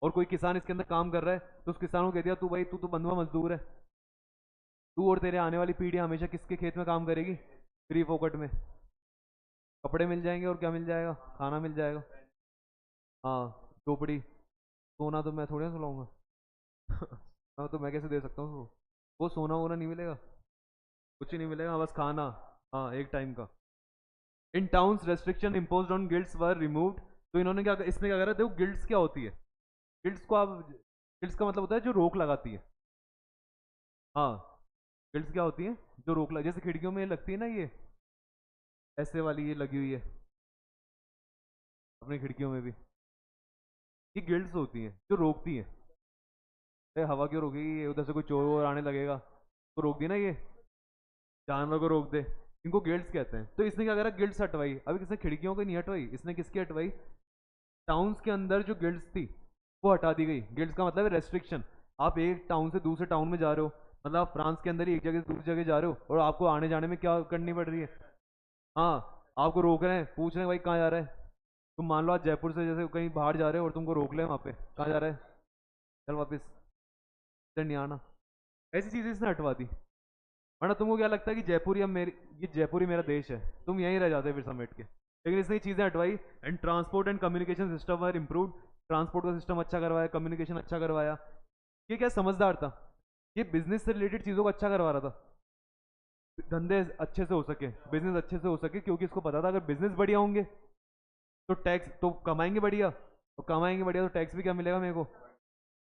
और कोई किसान इसके अंदर काम कर रहा है, तो उस किसान को कह दिया तू भाई तू तो बंधुआ मजदूर है, तू और तेरे आने वाली पीढ़ी हमेशा किसके खेत में काम करेगी, फ्री फोकट में, कपड़े मिल जाएंगे और क्या मिल जाएगा, खाना मिल जाएगा। हाँ झोपड़ी, सोना तो मैं थोड़ी ना सुलाऊंगा हाँ तो मैं कैसे दे सकता हूँ वो सोना वोना नहीं मिलेगा, कुछ ही नहीं मिलेगा, बस खाना, हाँ एक टाइम का। इन towns restriction imposed on guilds were removed. तो इन्होंने क्या, इसने क्या करा, देखो गिल्ड्स क्या होती है, गिल्ड्स को आप, गिल्ड्स का मतलब होता है जो रोक लगाती है। हाँ, गिल्ड्स क्या होती है, जो रोक लगा, जैसे खिड़कियों में लगती है ना, ये ऐसे वाली ये लगी हुई है अपनी खिड़कियों में भी, ये गिल्ड्स होती हैं जो रोकती हैं। अरे हवा क्यों रोकेगी, उधर से कोई चोर वोर आने लगेगा तो रोक दी ना, ये जानवर को रोक दे, इनको गिल्ड्स कहते हैं। तो इसने क्या करा, गिल्ड्स हटवाई। अभी किसने खिड़कियों की नहीं हटवाई, इसने किसकी हटवाई, टाउन्स के अंदर जो गिल्ड्स थी वो हटा दी गई। गिल्ड्स का मतलब है रेस्ट्रिक्शन, आप एक टाउन से दूसरे टाउन में जा रहे हो, मतलब आप फ्रांस के अंदर ही एक जगह से दूसरी जगह जा रहे हो, और आपको आने जाने में क्या करनी पड़ रही है, हाँ आपको रोक रहे हैं, पूछ रहे हैं भाई कहाँ जा रहे हैं। तुम मान लो आज जयपुर से जैसे कहीं बाहर जा रहे हो और तुमको रोक ले वहाँ पे, कहाँ जा रहे हैं, चल वापस, इधर नहीं आना। ऐसी चीजें इसने हटवा दी। वरना तुमको क्या लगता है कि जयपुर या मेरी, ये जयपुर ही मेरा देश है, तुम यहीं रह जाते फिर समेट के। लेकिन इसने ये चीजें हटवाई। And transport and communication system are improve. Transport का सिस्टम अच्छा करवाया, कम्युनिकेशन अच्छा करवाया। ये क्या समझदार था, ये बिजनेस से रिलेटेड चीजों को अच्छा करवा रहा था, धंधे अच्छे से हो सके, बिजनेस अच्छे से हो सके, क्योंकि इसको पता था अगर बिजनेस बढ़िया होंगे तो टैक्स तो कमाएंगे बढ़िया, तो कमाएंगे बढ़िया तो टैक्स भी क्या मिलेगा मेरे को,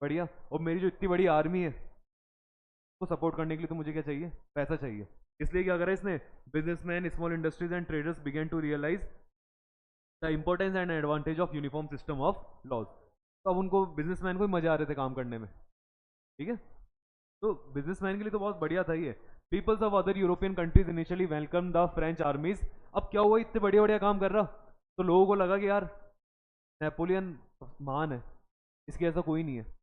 बढ़िया। और मेरी जो इतनी बड़ी आर्मी है उसको सपोर्ट करने के लिए तो मुझे क्या चाहिए, पैसा चाहिए। इसलिए क्या करा इसने, businessman, small industries and traders began to realise the importance and advantage of uniform system of laws. तो अब उनको, बिजनेसमैन को भी मजा आ रहे थे काम करने में, ठीक है। तो बिजनेसमैन के लिए तो बहुत बढ़िया था ये। Peoples of other European countries initially welcome the French armies. अब क्या हुआ, इतने बढ़िया बढ़िया काम कर रहा, तो लोगों को लगा कि यार नेपोलियन महान है, इसके ऐसा कोई नहीं है,